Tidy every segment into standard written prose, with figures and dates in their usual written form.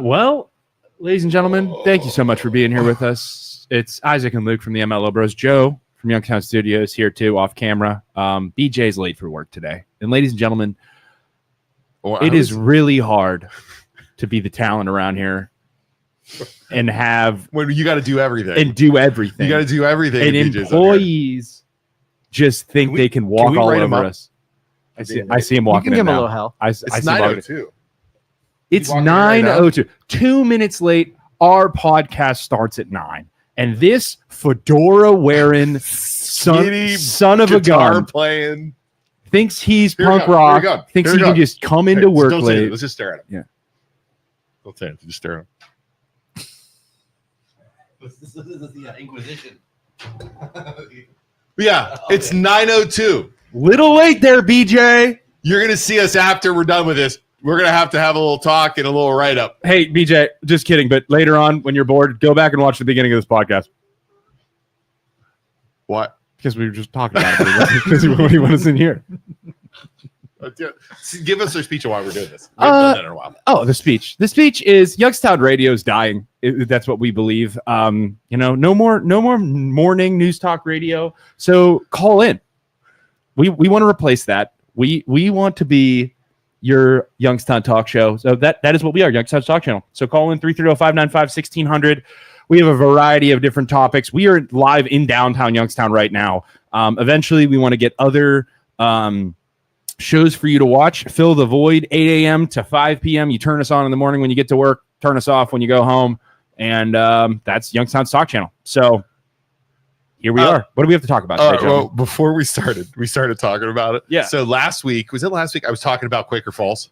Well, ladies and gentlemen, thank you so much for being here with us. It's Isaac and Luke from the MLO Bros. Joe from Youngstown Studio is here too, off camera. BJ's late for work today. And ladies and gentlemen, it is really hard to be the talent around here and have... When you got to do everything. And do everything. You got to do everything. And employees just think they can walk all over us. I see him walking in now. You can give him a little help. It's 9:02. It's 9:02. 2 minutes late. Our podcast starts at 9. And this fedora-wearing son of a gun playing thinks he's punk rock, thinks he can just come into work late. Let's just stare at him. Yeah. Don't say it. Just stare at him. This is the Inquisition. Yeah, it's 9:02. Little late there, BJ. You're going to see us after we're done with this. We're going to have a little talk and a little write-up. Hey, BJ, just kidding. But later on, when you're bored, go back and watch the beginning of this podcast. What? Because we were just talking about it. Because what do you want us in here? Give us their speech of why we're doing this. We haven't done that in a while. Oh, the speech. The speech is Youngstown Radio is dying. That's what we believe. No more morning news talk radio. So call in. We want to replace that. We want to be your Youngstown talk show. So that is what we are, Youngstown Talk Channel. So call in 330-595-1600. We have a variety of different topics. We are live in downtown Youngstown right now. Eventually, we want to get other shows for you to watch. Fill the void, 8 a.m. to 5 p.m. You turn us on in the morning when you get to work, turn us off when you go home. And that's Youngstown Talk Channel. So here we are. What do we have to talk about today, well, before we started talking about it. Yeah. So last week, I was talking about Quaker Falls.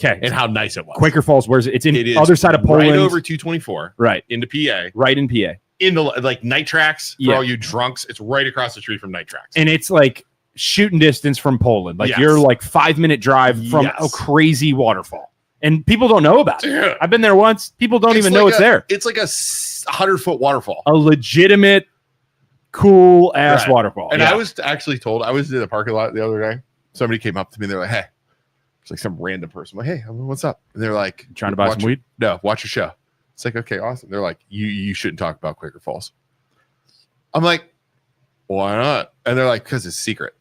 Okay. And how nice it was. Quaker Falls, where's it? It's in the other side of Poland. Right over 224. Right. Into PA. Right in PA. In the Night Tracks. For all you drunks, it's right across the street from Night Tracks. And it's like shooting distance from Poland. Like you're like 5-minute drive from a crazy waterfall. And people don't know about it. Yeah. I've been there once. People don't even know it's there. It's like a 100-foot waterfall. A legitimate, cool ass waterfall. And I was actually told, I was in the parking lot the other day. Somebody came up to me and they're like, hey, it's like some random person. I'm like, hey, what's up? And they're like, trying to buy some weed? No, watch your show. It's like, okay, awesome. They're like, you shouldn't talk about Quaker Falls. I'm like, why not? And they're like, because it's secret.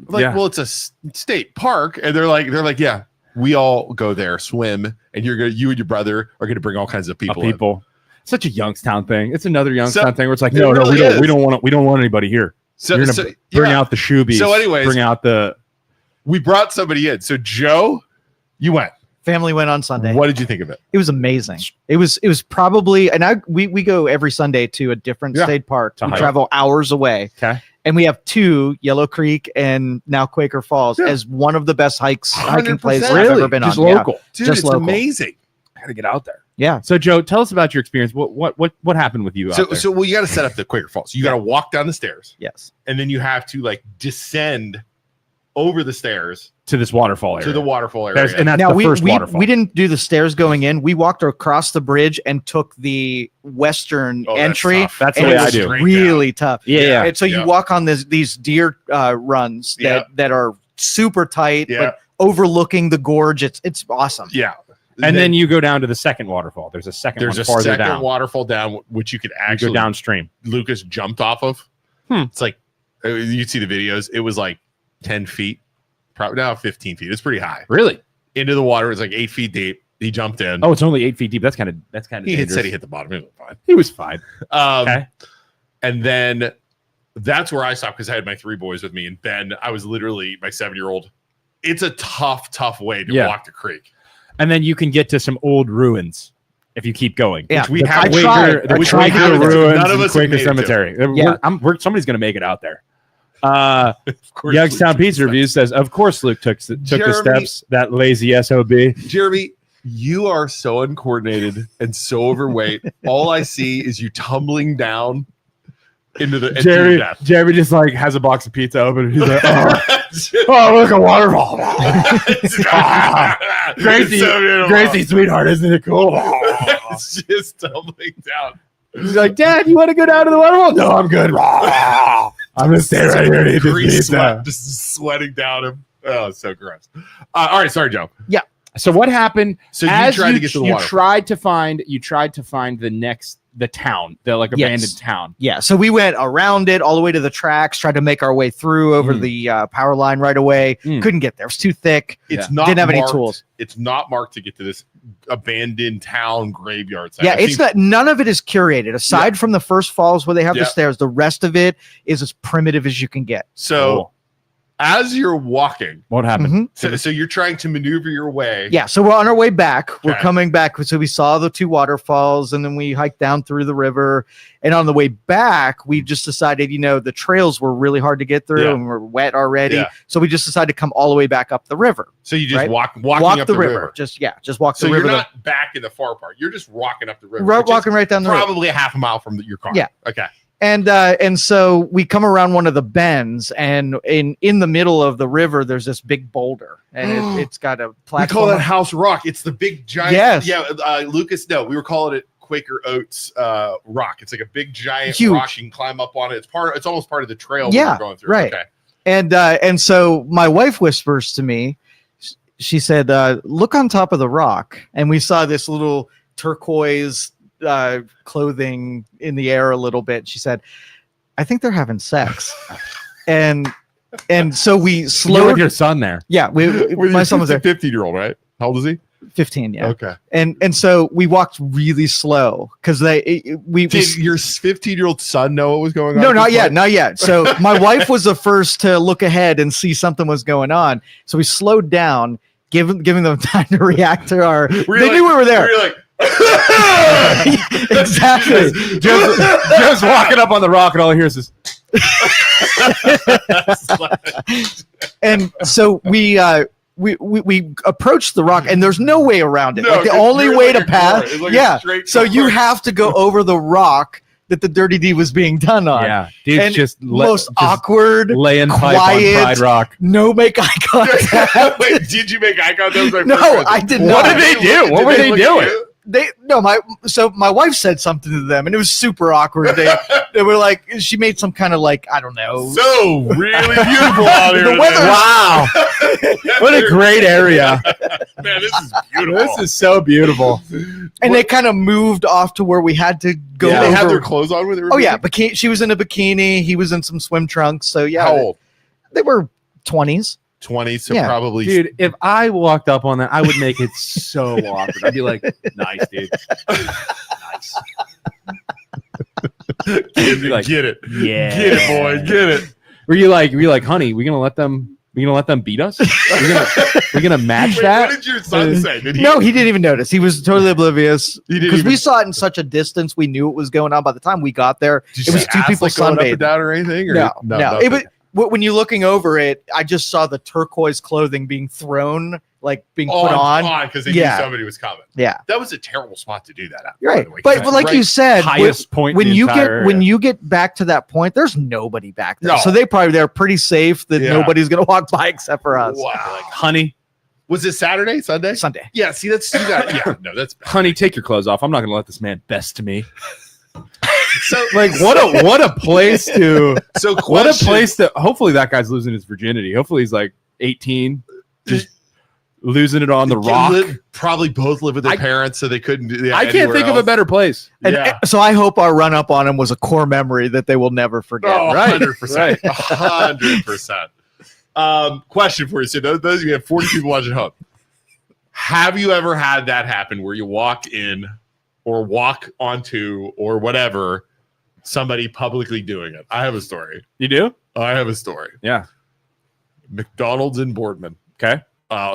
I'm like, well, it's a state park. And they're like, yeah, we all go there, swim, and you and your brother are going to bring all kinds of people. Such a Youngstown thing. It's another Youngstown thing where it's like, we don't want anybody here. So you're gonna bring out the shoebies. So anyways, we brought somebody in. So Joe, you went. Family went on Sunday. What did you think of it? It was amazing. It was probably, and we go every Sunday to a different state park. We travel hours away. Okay. And we have two, Yellow Creek and now Quaker Falls, as one of the best hiking places I've ever been just on. Local. Dude, it's amazing. I gotta get out there. Yeah. So Joe, tell us about your experience. What happened with you out there? So you got to set up the Quaker Falls. You got to walk down the stairs. Yes. And then you have to descend over the stairs to this waterfall area. To the waterfall area. And that's the first waterfall. We didn't do the stairs going in. We walked across the bridge and took the western entry. That's the way I do. Really tough. Yeah. And so you walk on these deer runs that are super tight, but overlooking the gorge. It's awesome. Yeah. And then you go down to the second waterfall. There's a second waterfall down, which you could actually go downstream. Lucas jumped off of. It's like, you'd see the videos. It was like 10 feet, probably now 15 feet. It's pretty high. Really? Into the water. It's like 8 feet deep. He jumped in. Oh, it's only 8 feet deep. That's kind of He said he hit the bottom. He was fine. He was fine. Okay. And then that's where I stopped because I had my 3 boys with me. And Ben, I was literally my 7-year-old. It's a tough way to walk the creek. And then you can get to some old ruins if you keep going. Yeah, we have the Quaker ruins. None of us Quaker Cemetery. Somebody's going to make it out there. Youngstown Pizza Review says, "Of course, Luke took the steps. That lazy SOB." Jeremy, you are so uncoordinated and so overweight. All I see is you tumbling down into the Jeremy just has a box of pizza open. And he's like, "Oh, look, a waterfall! Gracie, sweetheart, isn't it cool?" It's just tumbling down. He's like, "Dad, you want to go down to the waterfall?" "No, I'm good. I'm gonna stay right here and eat this pizza." Just sweating down him. Oh, it's so gross. All right, sorry, Joe. Yeah. So what happened? So you as tried to get to the you water. tried to find the town, the like abandoned town. Yeah, so we went around it all the way to the tracks, tried to make our way through over the power line right away. Couldn't get there; it was too thick. It's Yeah. not Didn't have any marked- tools. It's not marked to get to this abandoned town graveyard site. Yeah, I've it's seen- not. None of it is curated. Aside from the first falls where they have Yeah. the stairs, the rest of it is as primitive as you can get. So Cool. as you're walking, What happened? Mhm. so you're trying to maneuver your way. Yeah, so we're on our way back. We're Okay. coming back. So we saw the 2 waterfalls, and then we hiked down through the river. And on the way back, we just decided, the trails were really hard to get through, Yeah. and we're wet already. Yeah. So we just decided to come all the way back up the river. So you just Right. walking Walk up the river. Just walk So the river. you're not back in the far part. You're just walking up the river. Right, which is walking right down the river. probably a half a mile from your car. Yeah. Okay. And so we come around one of the bends, and in the middle of the river, there's this big boulder, and it's got a We platform. call that House Rock. It's the big giant. Yes. Yeah. Lucas. No, we were calling it Quaker Oats rock. It's like a big giant Huge. rock. You can climb up on it. It's almost part of the trail Yeah, we're going through. right. Okay. And so my wife whispers to me, she said, "Look on top of the rock," and we saw this little turquoise clothing in the air a little bit. She said, "I think they're having sex," and so we You're with slowed. your son there. Yeah, my son was there. 15-year-old, right? How old is he? 15. Yeah, Okay. and so we walked really slow because we Did your 15-year-old son know what was going on? No, at not this yet, point? not yet. So my wife was the first to look ahead and see something was going on. So we slowed down, giving them time to react to our. They knew we were there. You're like, Exactly. Joe's walking up on the rock, and all he hears is, And so we approached the rock, and there's no way around it. No, like the 'cause only you're way like to a pass. door. It's like a Yeah. straight So you door. have to go over the rock that the dirty deed was being done on. yeah, dude's And just most just awkward. laying pipe quiet, on Pride Rock. No make eye contact. Wait, did you make eye contact? That was my No, first question. I did What not. did they do? What Did were they look at doing? you? My wife said something to them, and it was super awkward. They were like, she made some kind of like, I don't know. So really beautiful out here. The weather- today. Wow, what a great area! Man, this is beautiful. This is so beautiful. And they kind of moved off to where we had to go. Did they have over- their clothes on when they were Oh yeah, moving? she was in a bikini. He was in some swim trunks. So yeah, How old? they were 20s. 20, so Yeah. probably. Dude, if I walked up on that, I would make it so awkward. I'd be like, "Nice, dude, nice." Get, Be like, get it. Yeah, Get it, boy. Get it. Were you like, honey? We gonna let them beat us? We're gonna match Wait, that? what did your son say? Did he? No, he didn't even notice. He was totally oblivious He didn't because even- we saw it in such a distance. We knew it was going on. By the time we got there, Did it you was see two ass, people like, going up and sunbathing. down or anything? Or No. nothing? It was when you're looking over it. I just saw the turquoise clothing being thrown, like being put on. because they Yeah. knew somebody was coming. Yeah, That was a terrible spot to do that at. you're by right. the way, But 'cause like right- you said, Highest point. when in the you entire get when area. you get back to that point, there's nobody back there. No. So they're pretty safe that Yeah. nobody's gonna walk by except for us. Wow. like, honey, Was it Saturday, Sunday? Sunday. Yeah, see, that's you got. Yeah, no, that's bad. honey, take your clothes off. I'm not gonna let this man best to me. So Like, what a place to. So What a question- place to. Hopefully, that guy's losing his virginity. Hopefully, he's like 18, just losing it on the rock. Probably both live with their I- parents, so they couldn't do. I can't think of a better place. And Yeah. so I hope our run up on him was a core memory that they will never forget. Oh, Right, 100%. 100%. Question for you. So those of you have 40 people watching at home. Have you ever had that happen where you walk in or walk onto or whatever somebody publicly doing it? I have a story. You do? Yeah. McDonald's in Boardman, Okay.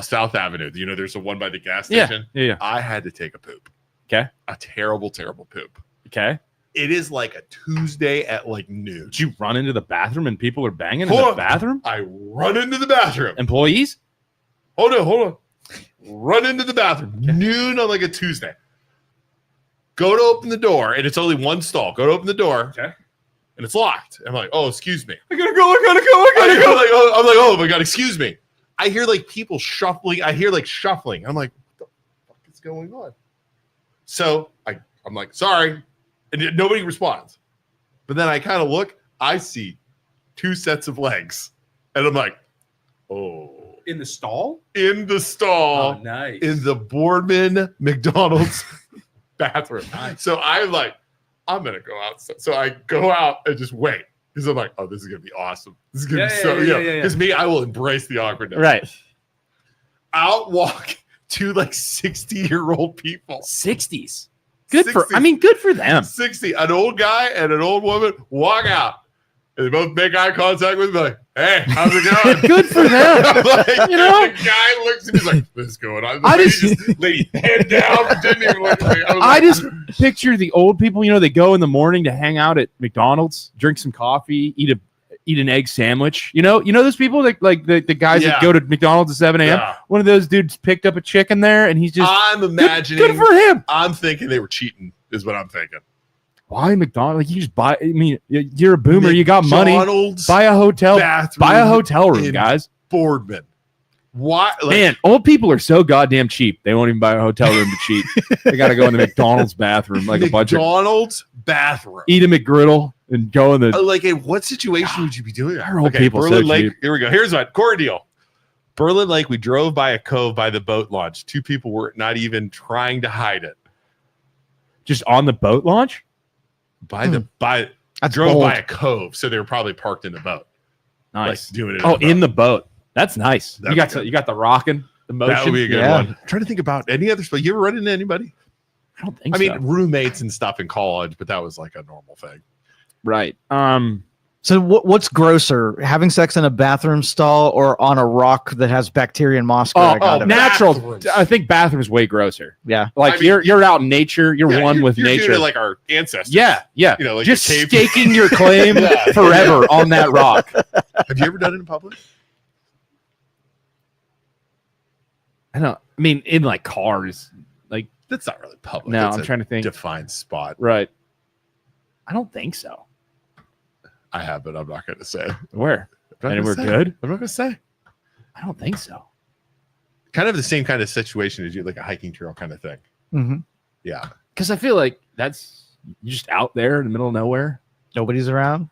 South Avenue. You know, there's the one by the gas Yeah. station. Yeah. I had to take a poop. Okay. A terrible, terrible poop. Okay. It is like a Tuesday at like noon. Did you run into the bathroom and people are banging Hold in the on. bathroom? I run into the bathroom. Employees? Hold on. Run into the bathroom. Noon on like a Tuesday. Go to open the door, and it's only one stall. Go to open the door, Okay. and it's locked. I'm like, oh, excuse me. I gotta go. I'm like, oh my god, excuse me. I hear like people shuffling. I'm like, what the fuck is going on? So I'm like, sorry, and nobody responds. But then I kind of look. I see two sets of legs, and I'm like, oh. In the stall? In the stall. Oh, nice. In the Boardman McDonald's bathroom. Nice. So I'm like, I'm gonna go out. So I go out and just wait. Because I'm like, oh, this is gonna be awesome. This is gonna be so Because me, I will embrace the awkwardness. Right. Out walk two like 60-year-old people. 60s. Good 60s. Good for them. 60, an old guy and an old woman walk out. And they both make eye contact with me, like, hey, how's it going? Good for them. Like, You know? the guy looks at me, he's like, what's going on? I Lady head down, didn't even look at me. I just picture the old people, they go in the morning to hang out at McDonald's, drink some coffee, eat an egg sandwich. You know those people that like the guys that go to McDonald's at 7 a.m. Yeah. One of those dudes picked up a chicken there and he's just I'm imagining good for him. I'm thinking they were cheating, is what I'm thinking. Why McDonald's? Like you just buy. I mean, you're a boomer. You got money. McDonald's Buy a hotel. bathroom Buy a hotel room, in guys. Boardman. Why? Like, Man, old people are so goddamn cheap. They won't even buy a hotel room to cheat. They got to go in the McDonald's bathroom like a bunch of McDonald's bathroom. eat a McGriddle and go in the. Like, in what situation would you be doing that? Our old people Berlin so Lake. cheap. Here we go. Here's what core deal. Berlin Lake. We drove by a cove by the boat launch. Two people were not even trying to hide it. Just on the boat launch. Drove by a cove, so they were probably parked in the boat. Nice. Like, doing it. In the boat. That's nice. That'd You got the rocking, the motion. That would be a good Yeah. one. I'm trying to think about any other spot. You ever run into anybody? I don't think I so. mean, roommates and stuff in college, but that was like a normal thing. Right. So what's grosser, having sex in a bathroom stall or on a rock that has bacteria and moss growing out of it? natural. Bathrooms. I think bathrooms way grosser. Yeah. Like I mean, you're out in nature. You're one with you're nature. doing it like our ancestors. Yeah. Like just the cave- staking your claim Yeah. forever on that rock. Have you ever done it in public? I mean, in like cars. Like That's not really public. no, It's I'm a trying to think. defined spot. Right. I don't think so. I have, but I'm not going to say. Where? I'm not And gonna we're say. good? I'm not going to say. I don't think so. Kind of the same kind of situation as you, like a hiking trail kind of thing. Mm-hmm. Yeah. Because I feel like you're just out there in the middle of nowhere. Nobody's around.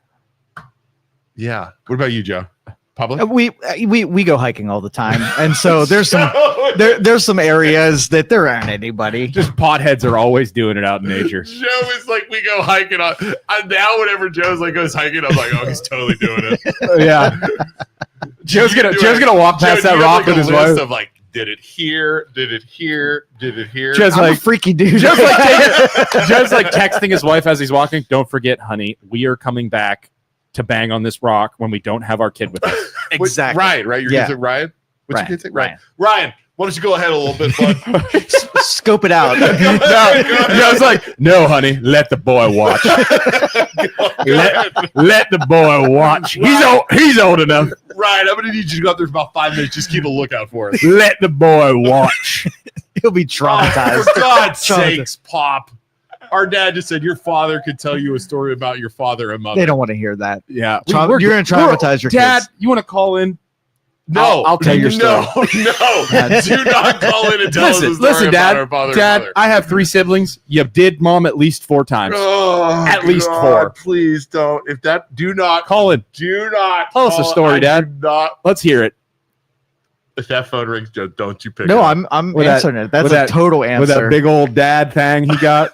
Yeah. What about you, Joe? Public? We go hiking all the time, and so there's some areas that there aren't anybody. Just potheads are always doing it out in nature. Joe is like, we go hiking on. Now, whenever Joe's like goes hiking, I'm like, oh, he's totally doing it. Yeah. Joe's gonna walk past Joe, that do you rock have, like, with his a list wife. of like, did it here? Did it here? Did it here? Joe's I'm a like freaky dude. Joe's like texting his wife as he's walking. Don't forget, honey, we are coming back to bang on this rock when we don't have our kid with us. Exactly. Right. Your Yeah. kid's like Ryan? What's Ryan. your kid's name? Ryan, why don't you go ahead a little bit, bud? Scope it out. Joe's like, no, honey, let the boy watch. let the boy watch. He's old enough. Ryan, I'm going to need you to go up there for about 5 minutes. Just keep a lookout for us. Let the boy watch. He'll be traumatized. For God's sakes, Pop. Our dad just said your father could tell you a story about your father and mother. They don't want to hear that. Yeah, You're going to traumatize your Dad, kids. you want to call in? No, I'll tell your story. No, do not call in and tell us a story Listen, about Dad. our father Dad, and mother. I have 3 siblings. You did mom at least 4 times. Oh, At least God, 4. Please don't. If that, do not Call in. Do not Tell us a call- story, I Dad. do Not. Let's hear it. If that phone rings, Joe, don't you pick No, it up. I'm With that- answering it. That's with a that- total answer. With that big old dad thing he got.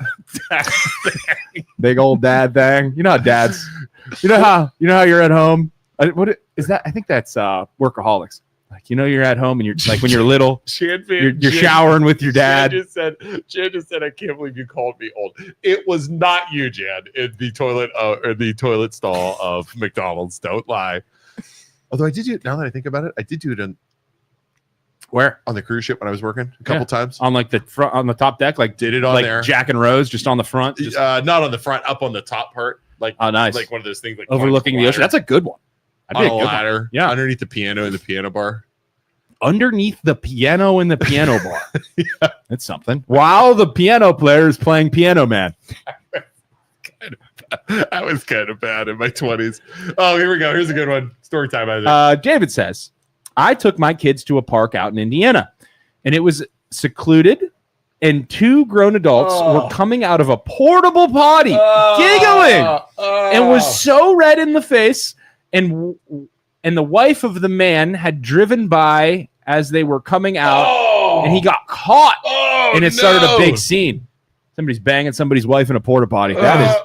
Big old dad thing. You know how dads. You know how you're at home. What is that? I think that's workaholics. Like you're at home and you're like when you're little, you're showering with your dad. Jan just said, I can't believe you called me old. It was not you, Jan, in the toilet or the toilet stall of McDonald's. Don't lie. Although I did do it, now that I think about it, I did do it on the cruise ship when I was working a couple times. On like the front, on the top deck, like Did it on like there. Jack and Rose, just on the front, just, Not on the front, up on the top part. Like, oh, nice. like one of those things like overlooking the ocean. That's a good one. on a ladder. Yeah. Underneath the piano in the piano bar. Underneath the piano in the piano bar. Yeah. That's something. While the piano player is playing Piano Man. I was kind of bad in my 20s. Oh, here we go. Here's a good one. Story time, Isaac. David says, I took my kids to a park out in Indiana, and it was secluded, and 2 grown adults were coming out of a portable potty, giggling, and was so red in the face, and the wife of the man had driven by as they were coming out, Oh, and he got caught, and it started a no. big scene. Somebody's banging somebody's wife in a porta potty.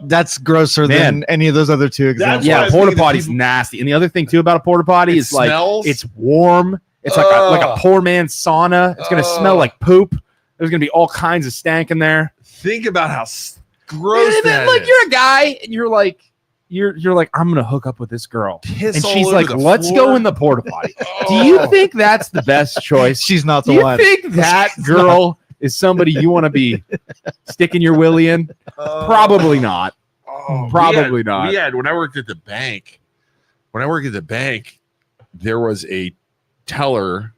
That's grosser than any of those other two examples. what I Yeah, was porta thinking, potty's people- nasty. And the other thing too about a porta potty is like smells? it's warm. It's like a poor man's sauna. It's gonna smell like poop. There's gonna be all kinds of stank in there. Think about how gross And then, that like is. you're a guy, and you're like I'm gonna hook up with this girl, Piss and all she's over like, the let's floor. go in the porta potty. Do Oh. you think that's the best choice? She's not Do the you one. think that girl is somebody you want to be sticking your willy in? Probably not. Probably not. We had when I worked at the bank. When I worked at the bank, there was a teller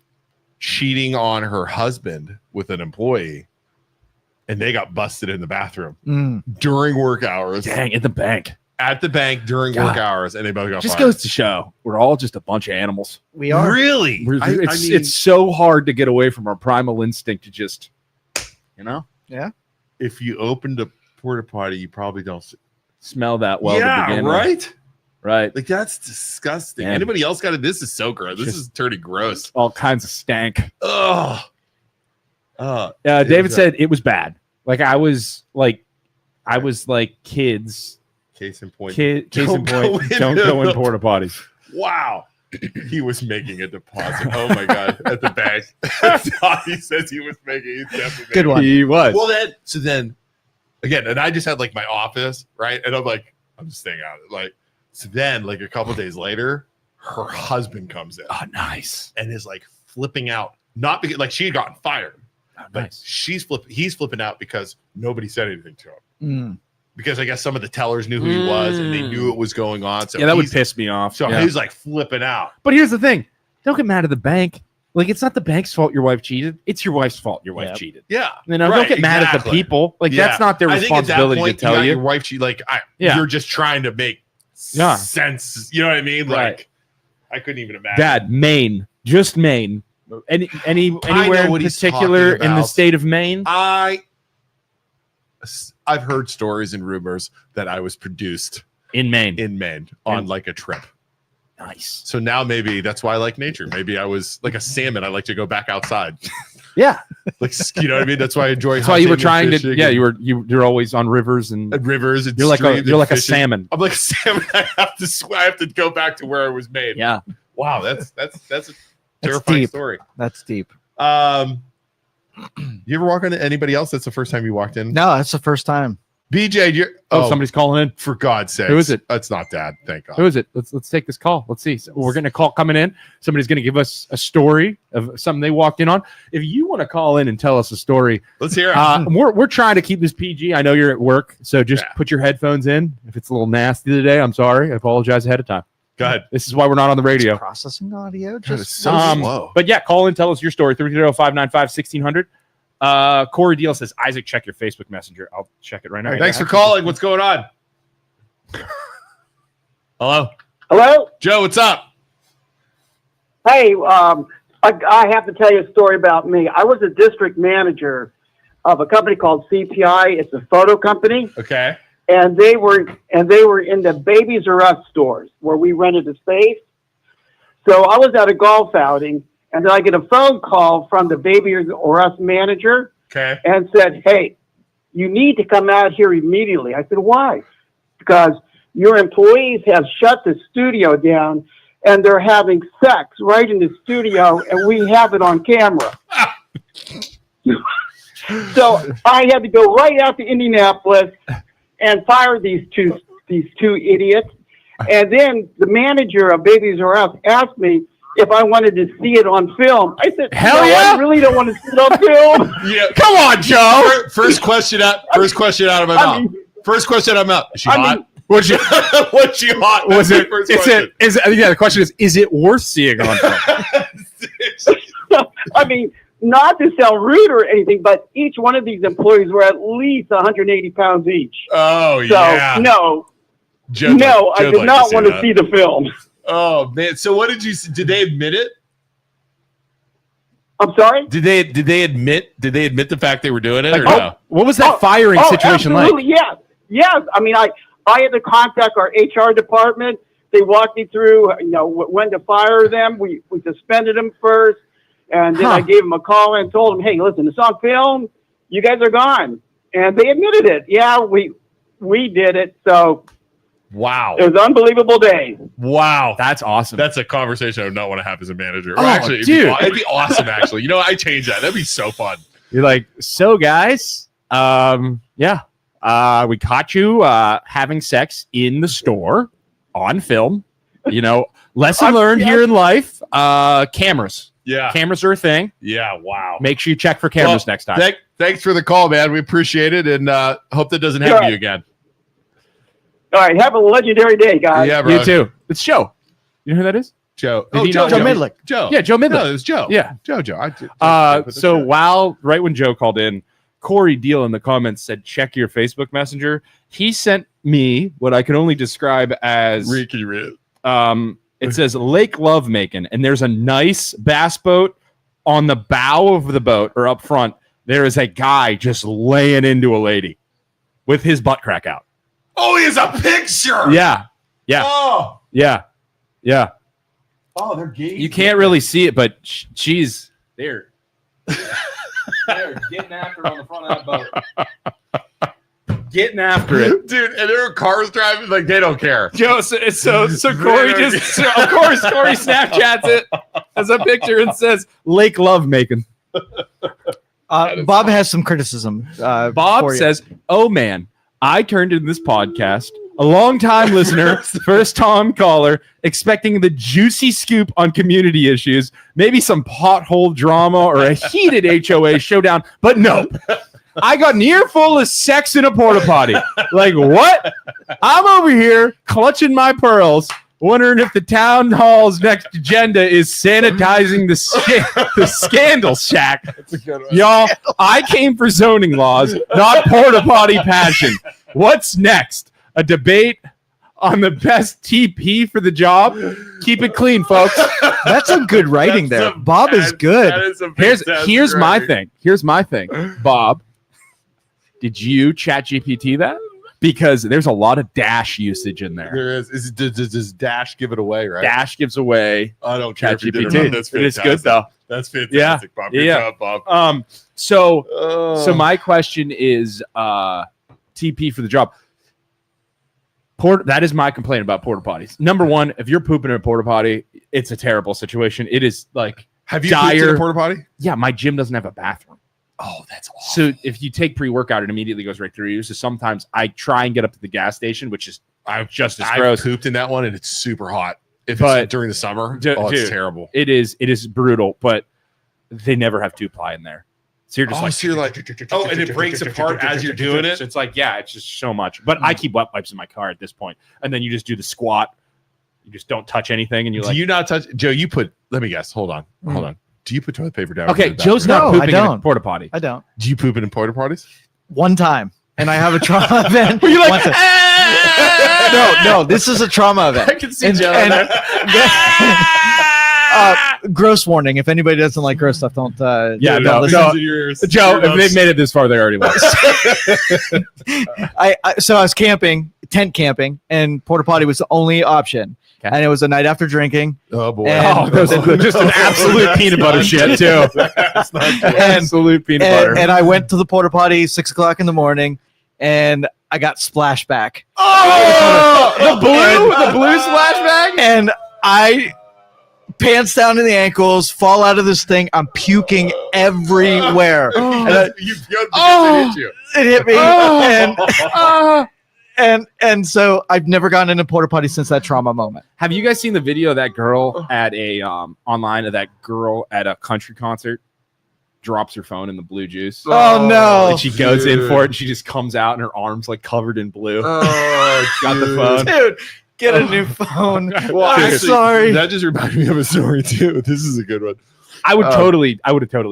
cheating on her husband with an employee, and they got busted in the bathroom during work hours. Dang, at the bank. At the bank during work hours, and they both got Just fired. goes to show we're all just a bunch of animals. We are. Really? It's so hard to get away from our primal instinct to just, if you opened a porta potty, you probably don't. smell that well to begin with. right. Right. Like that's disgusting. Man. Anybody else got it? This is so gross. This Just- is turning gross. All kinds of stank. Ugh. David said it was bad. Like I was like kids. Case in point. Case in Don't go point. Don't go in into- porta potties. Wow. He was making a deposit. Oh my god! At the bank, he says he was making. He's definitely Good one. He was. Well, then again, and I just had like my office, right? And I'm like, I'm just staying out. Like, so then, like a couple days later, her husband comes in Oh, nice. and is like flipping out. Not because like she had gotten fired, Oh, but nice. he's flipping out because nobody said anything to him. Mm. Because I guess some of the tellers knew who he was and they knew it was going on. So Yeah, that would he's- piss me off. So Yeah. he's like flipping out. But here's the thing: don't get mad at the bank. Like it's not the bank's fault your wife cheated. It's your wife's fault your wife Yep. cheated. Yeah. You know, Right, don't get mad at the exactly. people. Like Yeah. that's not their I think at that responsibility point, to tell got you. your wife, she like, Yeah. you're just trying to make Yeah. sense. You know what I mean? Right. Like, I couldn't even imagine. Dad, Maine, just Maine. Anywhere in what he's particular talking in the about. state of Maine? I've heard stories and rumors that I was produced In Maine. in Maine on like a trip. Nice. So now maybe that's why I like nature. Maybe I was like a salmon. I like to go back outside. Yeah. Like, you know what I mean? That's why I enjoy. That's why you were hunting and trying to. fishing Yeah, and- you're always on rivers and rivers and you're like streams a and fishing. salmon. I'm like a salmon. I have to go back to where I was made. Yeah. Wow, that's a terrifying deep. story. That's deep. You ever walk into anybody else? That's the first time you walked in. No, that's the first time. BJ, Oh, somebody's calling in. for God's sake. Who is it? It's not Dad. Thank God. Who is it? Let's take this call. Let's see. So we're getting a call coming in. Somebody's going to give us a story of something they walked in on. If you want to call in and tell us a story, Let's hear it. we're trying to keep this PG. I know you're at work, so just put your headphones in. If it's a little nasty today, I'm sorry. I apologize ahead of time. Go ahead. This is why we're not on the radio. Processing audio. God, it's Just so slow. But yeah, call in, tell us your story. 330-595-1600. Corey Deal says, Isaac, check your Facebook Messenger. I'll check it right now. Thanks for calling. What's going on? Hello, Hello? Joe. What's up? Hey, I have to tell you a story about me. I was a district manager of a company called CPI. It's a photo company, Okay. and they were in the Babies R Us stores where we rented a space. So I was at a golf outing, and then I get a phone call from the Babies R Us manager Okay. and said, "Hey, you need to come out here immediately." I said, "Why?" "Because your employees have shut the studio down and they're having sex right in the studio and we have it on camera." So I had to go right out to Indianapolis and fire these two idiots. And then the manager of Babies R Us asked me if I wanted to see it on film. I said, Hell "No, yeah." I really don't want to see it on film." Yeah. Come on, Joe. First question out of my I mouth. mean- First question out of my mouth. Is she I hot? mean- Was she, Was she hot? was That's it? the first Is question. the question is it worth seeing on film? I mean, not to sound rude or anything, but each one of these employees were at least 180 pounds each. Oh So, yeah. no, Joe'd no, like- I Joe'd did like not want to that. see the film. Oh man. So what did you? Did they admit it? I'm sorry? Did they admit the fact they were doing it or Like, no? What was that firing situation like? absolutely, yes. Yes. I mean, I had to contact our HR department. They walked me through, when to fire them. We suspended them first. And then I gave them a call and told them, hey, listen, it's on film. You guys are gone. And they admitted it. Yeah, we did it. So wow, it was an unbelievable day. Wow, That's awesome. that's a conversation I would not want to have as a manager. Oh, Actually, dude. it'd be awesome. Actually, I change that. That'd be so fun. You're like, so guys, we caught you having sex in the store on film. Lesson learned here in life. Cameras. Yeah, Cameras are a thing. yeah. Wow. Make sure you check for cameras next time. Thanks for the call, man. We appreciate it, and hope that doesn't happen to you again. All right. Have a legendary day, guys. Yeah, bro. You too. It's Joe. You know who that is? Joe. Did he Joe. know Joe Midlick. Joe. Yeah, Joe Midlick. No, it was Joe. Yeah. Joe. So right when Joe called in, Corey Deal in the comments said, check your Facebook Messenger. He sent me what I can only describe as Ricky Rid. it says Lake Lovemaking, and there's a nice bass boat on the bow of the boat or up front. There is a guy just laying into a lady with his butt crack out. Oh, he has a picture. Yeah. Oh, Yeah. they're gay. You can't really see it, but she's there. They're getting after it on the front of that boat. Getting after it. Dude, and there are cars driving like they don't care. Joe, so Corey Corey Snapchats it as a picture and says Lake Lovemaking. Bob has some criticism. Bob for you. says, "Oh man, I turned into this podcast, a long-time listener, first-time caller, expecting the juicy scoop on community issues, maybe some pothole drama or a heated HOA showdown, but no." I got an earful of sex in a porta potty. Like, what? I'm over here clutching my pearls, wondering if the town hall's next agenda is sanitizing the scandal shack. That's a good one. Y'all, I came for zoning laws, not porta potty passion. What's next? A debate on the best TP for the job? Keep it clean, folks. That's some good writing there. Bob is good. Here's my thing. Here's my thing. Bob, did you chat GPT that? Because there's a lot of Dash usage in there. There is. Does Dash give it away, right? Dash gives away I don't care if you did or ChatGPT. not. That's It is fantastic. good though. That's fantastic, Bob. Good job, Bob. So my question is TP for the job. That is my complaint about porta potties. Number one, if you're pooping in a porta potty, it's a terrible situation. It is like Have you pooped in a porta potty? Yeah, my gym doesn't have a bathroom. Oh, that's awesome. So if you take pre-workout, it immediately goes right through you. So sometimes I try and get up to the gas station, which is just as gross. I pooped in that one, and it's super hot. If But- it's during the summer, Dude, it's terrible. It is brutal, but they never have 2-ply in there. So you're just and it breaks apart as you're doing it. So it's like, yeah, it's just so much. But I keep wet wipes in my car at this point, and then you just do the squat. You just don't touch anything, and Do you not touch, Joe? You put. Let me guess. Hold on. Do you put toilet paper down? Okay, in the Joe's bathroom? not No, I pooping in a don't. porta potty. I don't. Do you poop in porta potties? One time. And I have a trauma event. Were you like, One time. "Ah!" No, this is a trauma event. I can see And- Joe. and- gross warning. If anybody doesn't like gross stuff, don't. Yeah, don't no, listen. Joe, if they've made it this far, they already lost. So I was camping, tent camping, and porta potty was the only option. Okay. And it was the night after drinking. Oh boy. And- Just an absolute peanut butter shit too. Absolute peanut butter. And I went to the porta potty 6 o'clock in the morning, and I got splashback. Oh, the blue splashback. And I pants down to the ankles, fall out of this thing. I'm puking everywhere. And You Oh. hit you. it hit me. Oh. And so I've never gone in a porta potty since that trauma moment. Have you guys seen the video of that girl at a online of that girl at a country concert? Drops her phone in the blue juice. Oh, no. And she goes in for it, and she just comes out, and her arms like covered in blue. Oh, Got the phone. Dude, get a new phone. Well, I'm actually, sorry. That just reminded me of a story too. This is a good one. I would have totally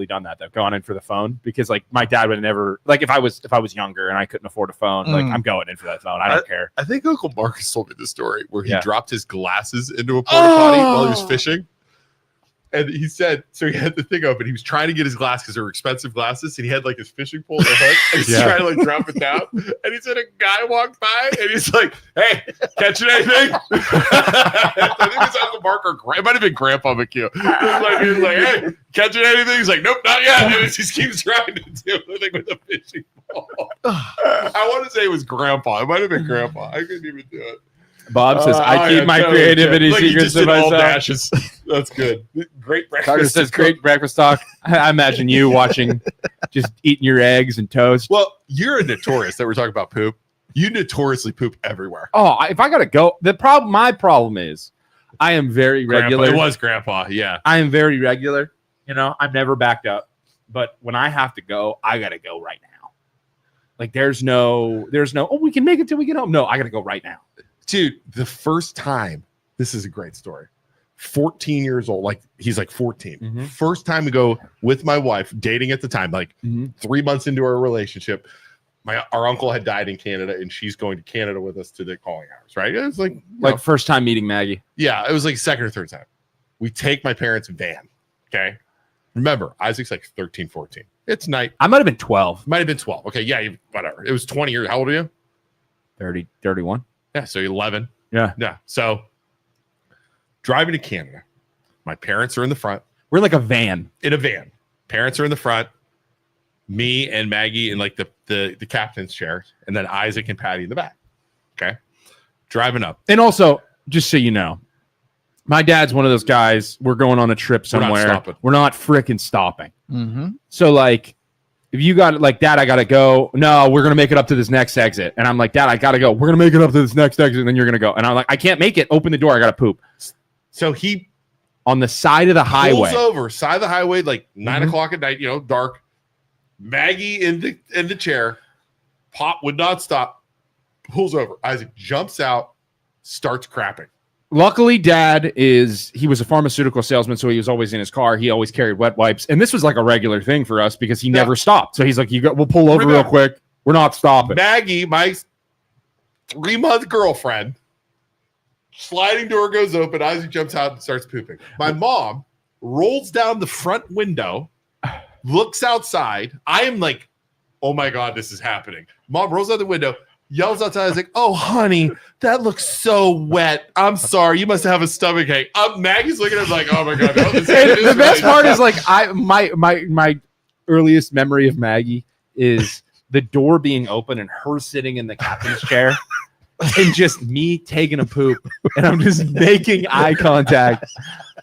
done that though, gone in for the phone, because like my dad would have never, like if I was younger and I couldn't afford a phone, like I'm going in for that phone. I don't care. I think Uncle Marcus told me this story where he Yeah. dropped his glasses into a porta potty while he was fishing. And he said, so he had the thing open. He was trying to get his glass because they were expensive glasses. And he had like his fishing pole in the hook. And he's trying to like drop it down. And he said a guy walked by and he's like, hey, catching anything? I think it was Uncle Mark or it might have been Grandpa McHugh. He was like, hey, catching anything? He's like, nope, not yet. And he just keeps trying to do it with a fishing pole. I want to say it was Grandpa. It might have been Grandpa. I couldn't even do it. Bob says, I keep my creativity secrets to myself. That's good. Great breakfast. Carter says, great breakfast talk. I imagine you watching, just eating your eggs and toast. Well, you're a notorious that we're talking about poop. You notoriously poop everywhere. Oh, if I got to go, my problem is I am very regular. It was Grandpa, yeah. I am very regular. I'm never backed up. But when I have to go, I got to go right now. Like there's no, we can make it till we get home. No, I got to go right now. Dude, the first time, this is a great story. 14 years old, like he's like 14. Mm-hmm. First time to go with my wife, dating at the time, like 3 months into our relationship. Our uncle had died in Canada, and she's going to Canada with us to the calling hours, right? It was like first time meeting Maggie. Yeah, it was like second or third time. We take my parents' van, okay? Remember, Isaac's like 13, 14. It's night. I might have been 12. Might have been 12. Okay, yeah, whatever. It was 20 years. How old are you? 30, 31. Yeah, so 11. Yeah. So driving to Canada, my parents are in the front. We're in like a van. In a van. Parents are in the front. Me and Maggie in like the captain's chair, and then Isaac and Patty in the back. Okay. Driving up. And also, just so you know, my dad's one of those guys. We're going on a trip somewhere. We're not freaking stopping. Mm-hmm. So like, if you got like, Dad, I gotta go. No, we're gonna make it up to this next exit. And I'm like, Dad, I gotta go. We're gonna make it up to this next exit, and then you're gonna go. And I'm like, I can't make it. Open the door. I gotta poop. So he on the side of the highway. Pulls over, side of the highway, like 9 o'clock at night. Dark. Maggie in the chair. Pop would not stop. Pulls over. Isaac jumps out. Starts crapping. Luckily, Dad he was a pharmaceutical salesman, so he was always in his car. He always carried wet wipes. And this was like a regular thing for us because he never stopped. So he's like, we'll pull over real quick. We're not stopping. Maggie, my 3-month girlfriend, sliding door goes open. Isaac jumps out and starts pooping. My mom rolls down the front window, looks outside. I am like, oh my God, this is happening. Mom rolls out the window, yells outside. I was like, oh, honey, that looks so wet. I'm sorry. You must have a stomach ache. Maggie's looking at him like, oh my God. The best part is like my earliest memory of Maggie is the door being open and her sitting in the captain's chair and just me taking a poop. And I'm just making eye contact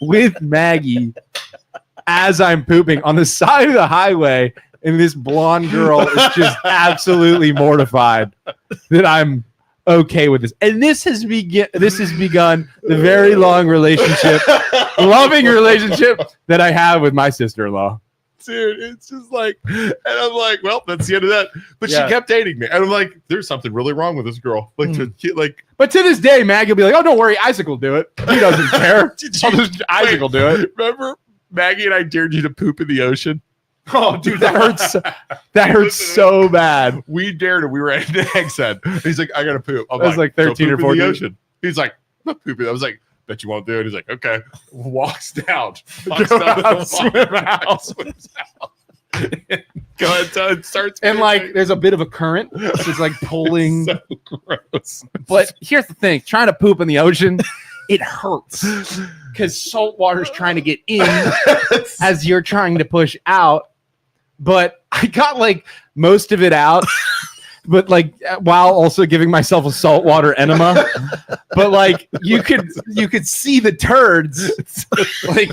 with Maggie as I'm pooping on the side of the highway. And this blonde girl is just absolutely mortified that I'm okay with this. And this has begun the very long relationship, loving relationship that I have with my sister-in-law. Dude, it's just like, and I'm like, well, that's the end of that. But she kept dating me. And I'm like, there's something really wrong with this girl. But to this day, Maggie will be like, oh, don't worry, Isaac will do it. He doesn't care. Isaac will do it. Remember Maggie and I dared you to poop in the ocean? Oh, dude, that hurts. That hurts so bad. We dared him. We were at an egg set. He's like, I gotta poop. I was like 13 or 14. The ocean. He's like, I'm not pooping. I was like, bet you won't do it. He's like, okay. Walks down. Swims out. Go ahead, starts. And like, there's a bit of a current. So it's like pulling. So gross. But here's the thing: trying to poop in the ocean, it hurts because salt water's trying to get in as you're trying to push out. But I got like most of it out, but like while also giving myself a saltwater enema. But like you could see the turds like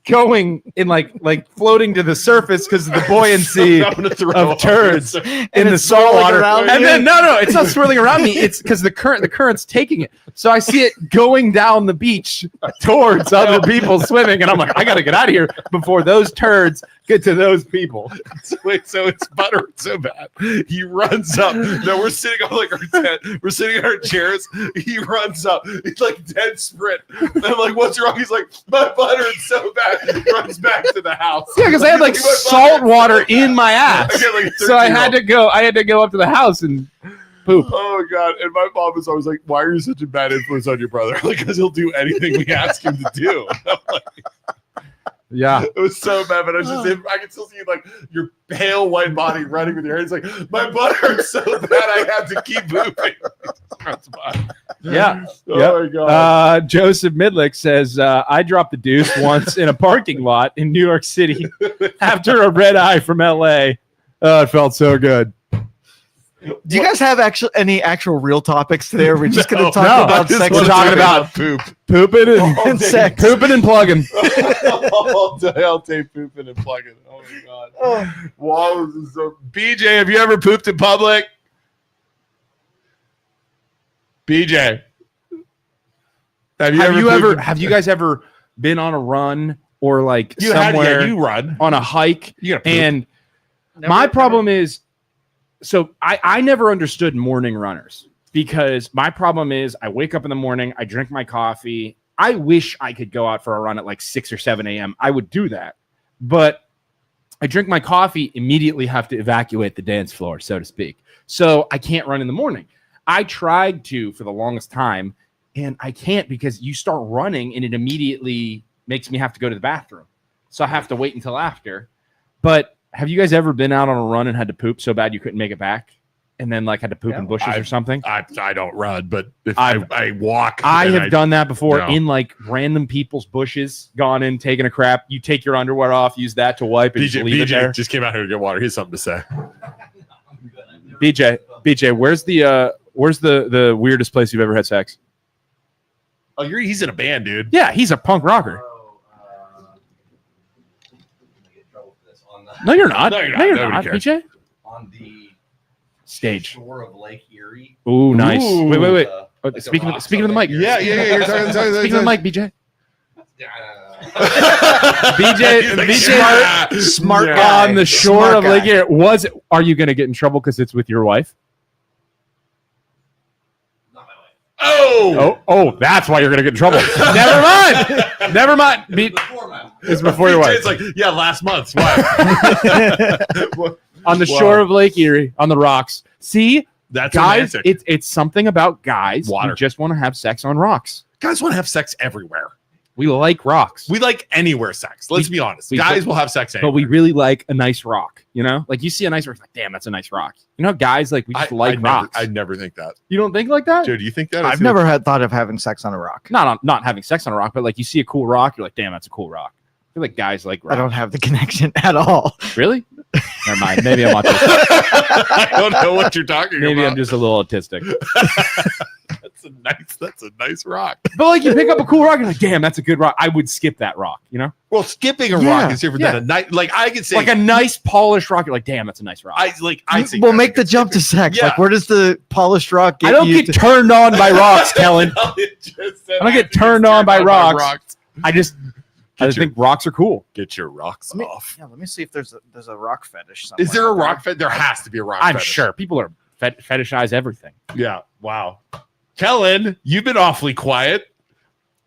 going in like floating to the surface because of the buoyancy of turds in the salt water. And then no, it's not swirling around me. It's because the current's taking it. So I see it going down the beach towards other people swimming, and I'm like, I gotta get out of here before those turds get to those people. So it's buttered so bad. He runs up. No, we're sitting on like our tent. We're sitting in our chairs. He runs up. He's like dead sprint. And I'm like, what's wrong? He's like, my buttered so bad. He runs back to the house. Yeah, because I had like salt water in my ass. So I had to go up to the house and poop. Oh God. And my mom was always like, why are you such a bad influence on your brother? Like, because he'll do anything we ask him to do. Yeah. It was so bad, but I was just I could still see like your pale white body running with your hair. It's like my butt hurts so bad I have to keep moving. Yeah. Oh my god. Joseph Midlick says, I dropped the deuce once in a parking lot in New York City after a red eye from LA. Oh, it felt so good. Do you guys have any actual real topics today? Or are we just going to talk about sex? We're talking about poop. Pooping and sex. Pooping and plugging. All day I'll take pooping and plugging. Oh my god. Wow, this is so... BJ, have you ever pooped in public? BJ. Have you guys ever been on a run or like somewhere you run on a hike? You gotta poop. And my problem is, so I never understood morning runners because my problem is I wake up in the morning, I drink my coffee. I wish I could go out for a run at like 6 or 7 a.m. I would do that. But I drink my coffee, immediately have to evacuate the dance floor, so to speak. So I can't run in the morning. I tried to for the longest time, and I can't because you start running and it immediately makes me have to go to the bathroom. So I have to wait until after. But have you guys ever been out on a run and had to poop so bad you couldn't make it back? And then like had to poop in bushes or something? I don't run, but if I walk. I have done that before No. in like random people's bushes, gone in, taken a crap. You take your underwear off, use that to wipe, and just leave it there. just came out here to get water. He has something to say. BJ, where's the weirdest place you've ever had sex? Oh, he's in a band, dude. Yeah, he's a punk rocker. No, you're not. No, you're not. No, you're Nobody not, cares. BJ. On the Stage. shore of Lake Erie. Ooh, nice. Ooh. Wait. Like a Speaking rock of the mic. something. Yeah. You're talking Speaking of the mic, BJ. BJ. BJ, Smart Yeah. guy. on the shore Smart of guy. Lake Erie. Are you going to get in trouble because it's with your wife? Not my wife. Oh, That's why you're going to get in trouble. Never mind. Before my wife. It's before your wife. It's like, yeah, last month. Why? On the shore of Lake Erie, on the rocks. See, That's guys, romantic. it's something about guys Water. who just want to have sex on rocks. Guys want to have sex everywhere. We like rocks. We like anywhere sex. Let's be honest. we- Guys will have sex anywhere. But we really like a nice rock, you know? Like you see a nice rock, like, damn, that's a nice rock. You know, guys, like we just like rocks. I never think that. You don't think like that? Dude, do you think that? I've never had thought of having sex on a rock. Not having sex on a rock, but like you see a cool rock, you're like, damn, that's a cool rock. I feel like guys like rocks. I don't have the connection at all. Really? Never mind. Maybe I'm autistic. I don't know what you're talking Maybe about. I'm just a little autistic. That's a nice rock. But like you pick up a cool rock, and you're like, damn, that's a good rock. I would skip that rock, you know? Well, skipping a Yeah. rock is different than a night. Like I could say, Like a nice polished rock, you're like, damn, that's a nice rock. I think We'll make the jump to sex. Yeah. Like, where does the polished rock get I don't you get turned on by rocks, Kellen. I don't get turned on by rocks. I just think rocks are cool. Get your rocks Let me- off. Yeah, let me see if there's a rock fetish somewhere. Is there a out there. rock fetish? There has to be a rock I'm fetish. sure people are fetishize everything. Yeah. Wow. Kellen, you've been awfully quiet.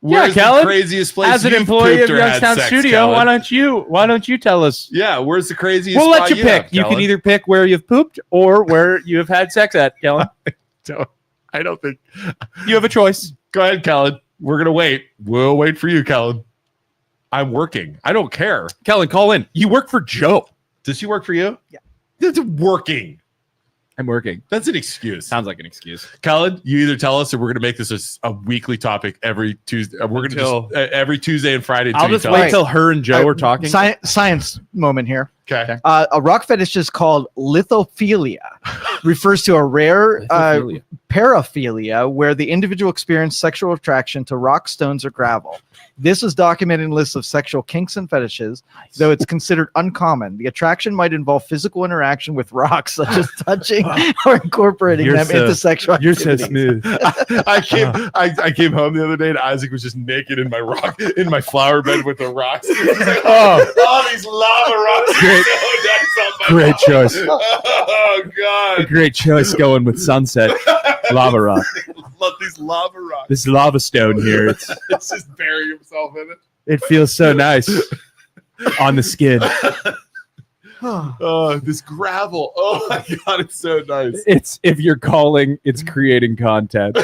Yeah, Where's Kellen, the craziest place As an you've employee pooped of or had Youngstown sex, Studio, Kellen? why don't you tell us? Yeah, where's the craziest? We'll let spot you pick. have, You can Kellen? either pick where you've pooped or where you have had sex at, Kellen. I don't think. You have a choice. Go ahead, Kellen. We're gonna wait. We'll wait for you, Kellen. I'm working. I don't care. Kellen, call in. You work for Joe. Does she work for you? Yeah. It's working. I'm working. That's an excuse. Sounds like an excuse. Kellen, you either tell us or we're going to make this a weekly topic every Tuesday. We're going to Until- just every Tuesday and Friday. I'll until you just tell wait us. till her and Joe are talking. Science moment here. Okay. A rock fetish is called lithophilia. Refers to a rare Lithophilia. paraphilia where the individual experienced sexual attraction to rock, stones, or gravel. This is documented in lists of sexual kinks and fetishes, though it's considered uncommon. The attraction might involve physical interaction with rocks, such as touching or incorporating You're them so- into sexual You're so activities. smooth. I came home the other day and Isaac was just naked in my flower bed with the rocks. Oh, These lava rocks. Great. Are so nice on my great flower. choice. Oh God. Great choice going with sunset lava rock. Love these lava rocks. This lava stone here, It's just bury himself in it. it feels so nice on the skin. Oh, this gravel. Oh my God, it's so nice. It's if you're calling, it's creating content.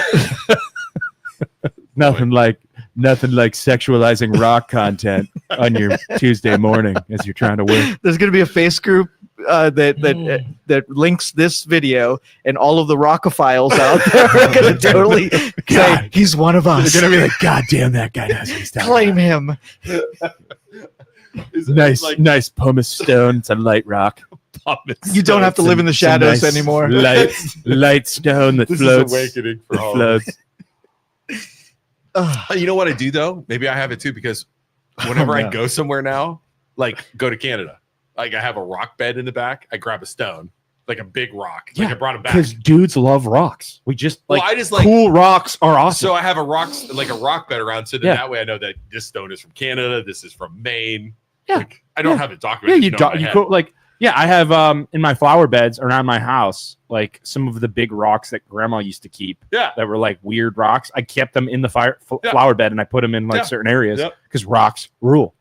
Nothing like Nothing like sexualizing rock content on your Tuesday morning as you're trying to work. There's going to be a face group that links this video, and all of the rockophiles out there are going to totally say he's one of us. They're gonna be like, God damn, that guy knows what he's talking Claim him. about. Nice pumice stone. It's a light rock. You don't have to live in the shadows Nice anymore. Light stone that This floats. is awakening for That all. floats. You know what I do though? Maybe I have it too because whenever I no. go somewhere now, like go to Canada, like I have a rock bed in the back. I grab a stone, like a big rock. Like I brought it back. Because dudes love rocks. We just Well, like I just like cool rocks are awesome. So I have a rock bed around, so that Yeah. that way I know that this stone is from Canada, this is from Maine. Yeah. Like, I don't Yeah. have it Yeah, documented. you go like I have in my flower beds around my house like some of the big rocks that grandma used to keep. Yeah. That were like weird rocks. I kept them in the Yeah. flower bed and I put them in like Yeah. certain areas Yep. because rocks rule.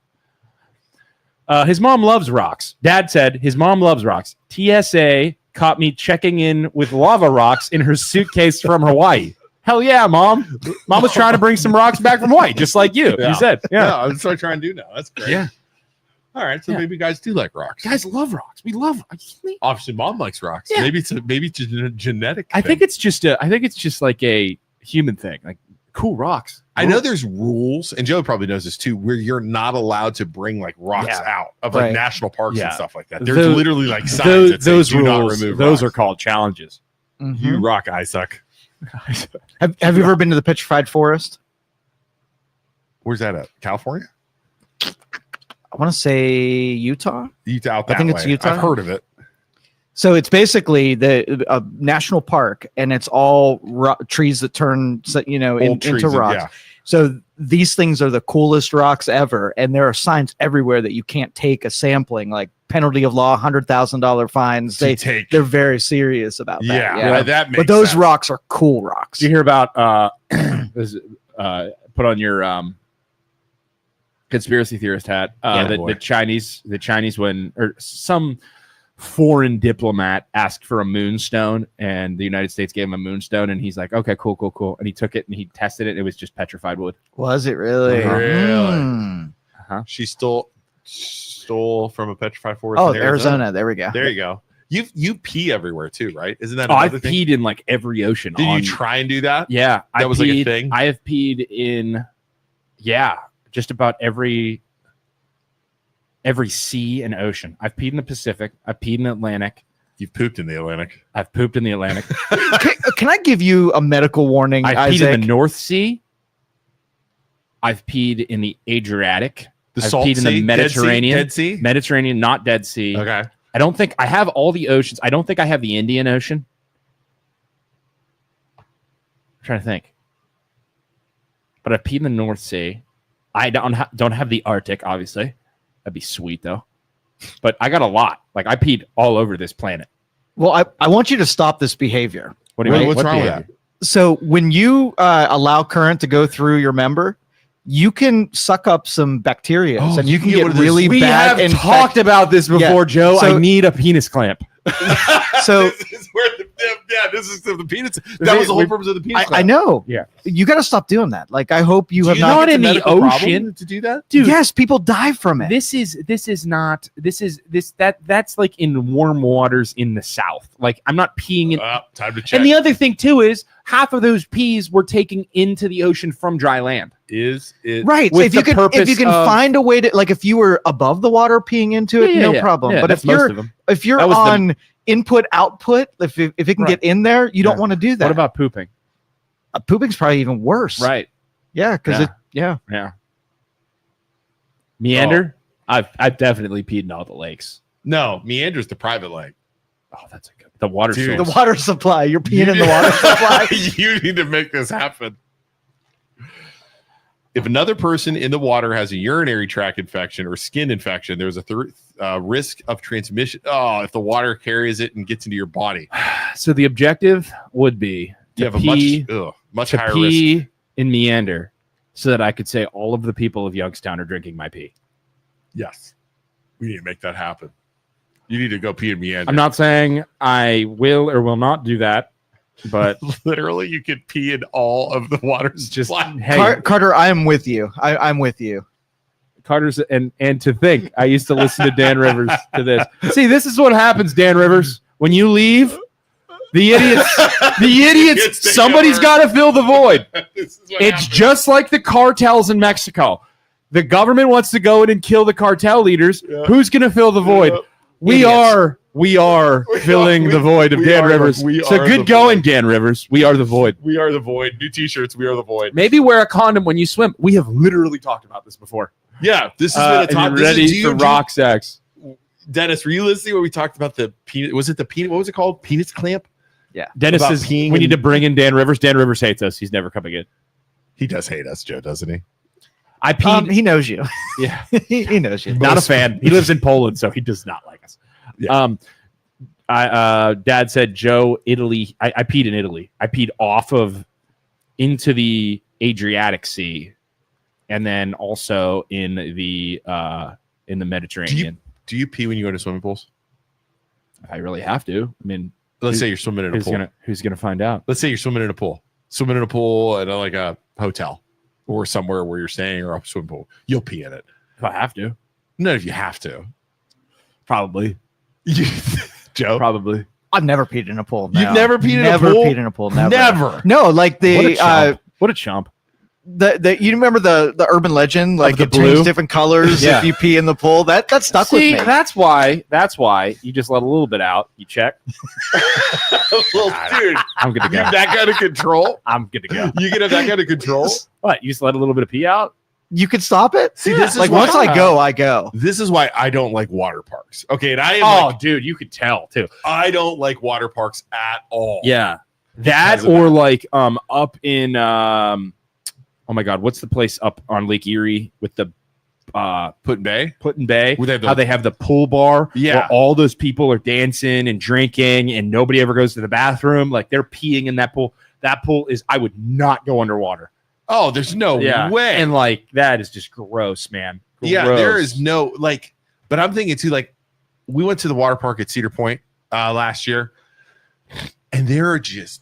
His mom loves rocks. Dad said his mom loves rocks. TSA caught me checking in with lava rocks in her suitcase from Hawaii. Hell yeah, mom. Mom was trying to bring some rocks back from Hawaii, just like you. Yeah. You said. Yeah, Yeah. that's what I'm trying to do now. That's great. Yeah. All right, so Yeah. maybe guys do like rocks. Guys love rocks. We love rocks. Obviously, mom likes rocks. Yeah. Maybe it's a genetic. I thing. think it's just like a human thing. Like cool rocks. I know there's rules, and Joe probably knows this too, where you're not allowed to bring like rocks Yeah. out of like Right. national parks Yeah. and stuff like that. There's Those- literally like signs that say, those do not rules. remove Those are rocks. called challenges. Mhm. You rock, I suck. Have you ever been to the Petrified Forest? Where's that at? California? I want to say Utah. Utah. Out I that think it's way. Utah. I've heard of it. So it's basically the national park, and it's all trees that turn, Old trees into and- rocks. yeah. So these things are the coolest rocks ever, and there are signs everywhere that you can't take a sampling, like penalty of law, $100,000 fines. They're very serious about that. Yeah, that makes But those sense. rocks are cool rocks. Did you hear about put on your conspiracy theorist hat? The Chinese when or some foreign diplomat asked for a moonstone and the United States gave him a moonstone and he's like, okay, cool. And he took it and he tested it. And it was just petrified wood. Was it really? Really? Mm. She stole from a petrified forest. Oh, in Arizona. There we go. There you go. You pee everywhere too, right? Isn't that I've another thing? peed in like every ocean. Did you try and do that? Yeah. That was like a thing? I have peed in, just about every sea and ocean. I've peed in the Pacific. I've peed in the Atlantic. You've pooped in the Atlantic. I've pooped in the Atlantic. Can I give you a medical warning, I've Isaac? peed in the North Sea. I've peed in the Adriatic. The I've Salt peed in the Sea? Mediterranean. Dead Sea? Mediterranean, not Dead Sea. Okay. I don't think I have all the oceans. I don't think I have the Indian Ocean. I'm trying to think. But I've peed in the North Sea. I don't have the Arctic, obviously. That'd be sweet, though. But I got a lot. Like, I peed all over this planet. Well, I want you to stop this behavior. What do you mean? What's What wrong with behavior? that? So when you allow current to go through your member, you can suck up some bacteria, Oh, and you can you get get one of those- really We bad. have talked about this before, Joe. So- I need a penis clamp. So this is where this is the penis. That was the whole purpose of the penis. I know. Yeah. You got to stop doing that. Like, I hope you Do have you not. not think in it's a the medical problem ocean. to do that, Dude, Yes, people die from it. That's like in warm waters in the South. Like, I'm not peeing in. Time to check. And the other thing too is half of those peas were taken into the ocean from dry land. is it Right. So with if you the can purpose of- find a way to, like, if you were above the water peeing into it, no problem. Yeah, but that's if you're most of them. if you're That was the- on input output, if it can Right. get in there, you don't Yeah. want to do that. What about pooping? Pooping's probably even worse. Right. Yeah, because Yeah. Yeah. Meander. I've definitely peed in all the lakes. no? Meander's the private lake. Oh, that's a good. The water Dude. source. the water supply. You're peeing in the water supply. You need to make this happen. If another person in the water has a urinary tract infection or skin infection, there's a risk of transmission. Oh, if the water carries it and gets into your body, So the objective would be you to have pee, a much to higher pee risk. in Meander, so that I could say all of the people of Youngstown are drinking my pee. Yes, we need to make that happen. You need to go pee in Meander. I'm not saying I will or will not do that. but Literally, you could pee in all of the water. just supply. hey, Carter, I am with you. I'm with you. Carter's and to think I used to listen to Dan Rivers to this. See, this is what happens, Dan Rivers. When you leave, the idiots, somebody's got to fill the void. This is what It's happens. just like the cartels in Mexico. The government wants to go in and kill the cartel leaders. Yeah. Who's going to fill the void? Yeah. We are filling the void of Dan Rivers. So good going, Dan Rivers. We are the void. We are the void. New T-shirts. We are the void. Maybe wear a condom when you swim. We have literally talked about this before. Yeah, this has been a And top. you're This ready is, for rock sex. Dennis, were you listening when we talked about the penis? Was it the penis? What was it called? Penis clamp? Dennis About says peeing we need and- to bring in Dan Rivers. Dan Rivers hates us. He's never coming in. He does hate us, Joe, doesn't he? I peed. He knows you. Yeah. he knows you. Not a fan. He lives in Poland, so he does not like us. Yeah. Dad said, Joe, Italy. I peed in Italy. I peed off of into the Adriatic Sea, and then also in the Mediterranean. Do you pee when you go to swimming pools? I really have to. I mean, Let's say you're swimming in a pool. who's gonna find out? Let's say you're swimming in a pool. Swimming in a pool at like a hotel or somewhere where you're staying or a swimming pool. You'll pee in it. If I have to, Not if you have to. probably. Joe? Probably. I've never peed in a pool. No. You've never peed in a Never pool? peed in a pool. Never. Never. No, like What a the chump. What a chump. you remember the urban legend, like the it blue? changes different colors Yeah. if you pee in the pool. That stuck See, with me. that's why you just let a little bit out. You check. Well, dude, I'm good to you go. have that kind of control. I'm good to go. You can have that kind of control. What? You just let a little bit of pee out? You could stop it. See, this is like why- once I go, I go. This is why I don't like water parks. Okay, and I am Oh, like, dude, you could tell too. I don't like water parks at all. Yeah, that Because of or that. like up in oh my god, what's the place up on Lake Erie with the Put Bay. Putin Bay? Where they have the- How they have the pool bar? Yeah. where all those people are dancing and drinking, and nobody ever goes to the bathroom. Like they're peeing in that pool. That pool is. I would not go underwater. Oh, there's no way. And like that is just gross, man. Yeah, Gross. there is no like, but I'm thinking too, like, we went to the water park at Cedar Point last year, and there are just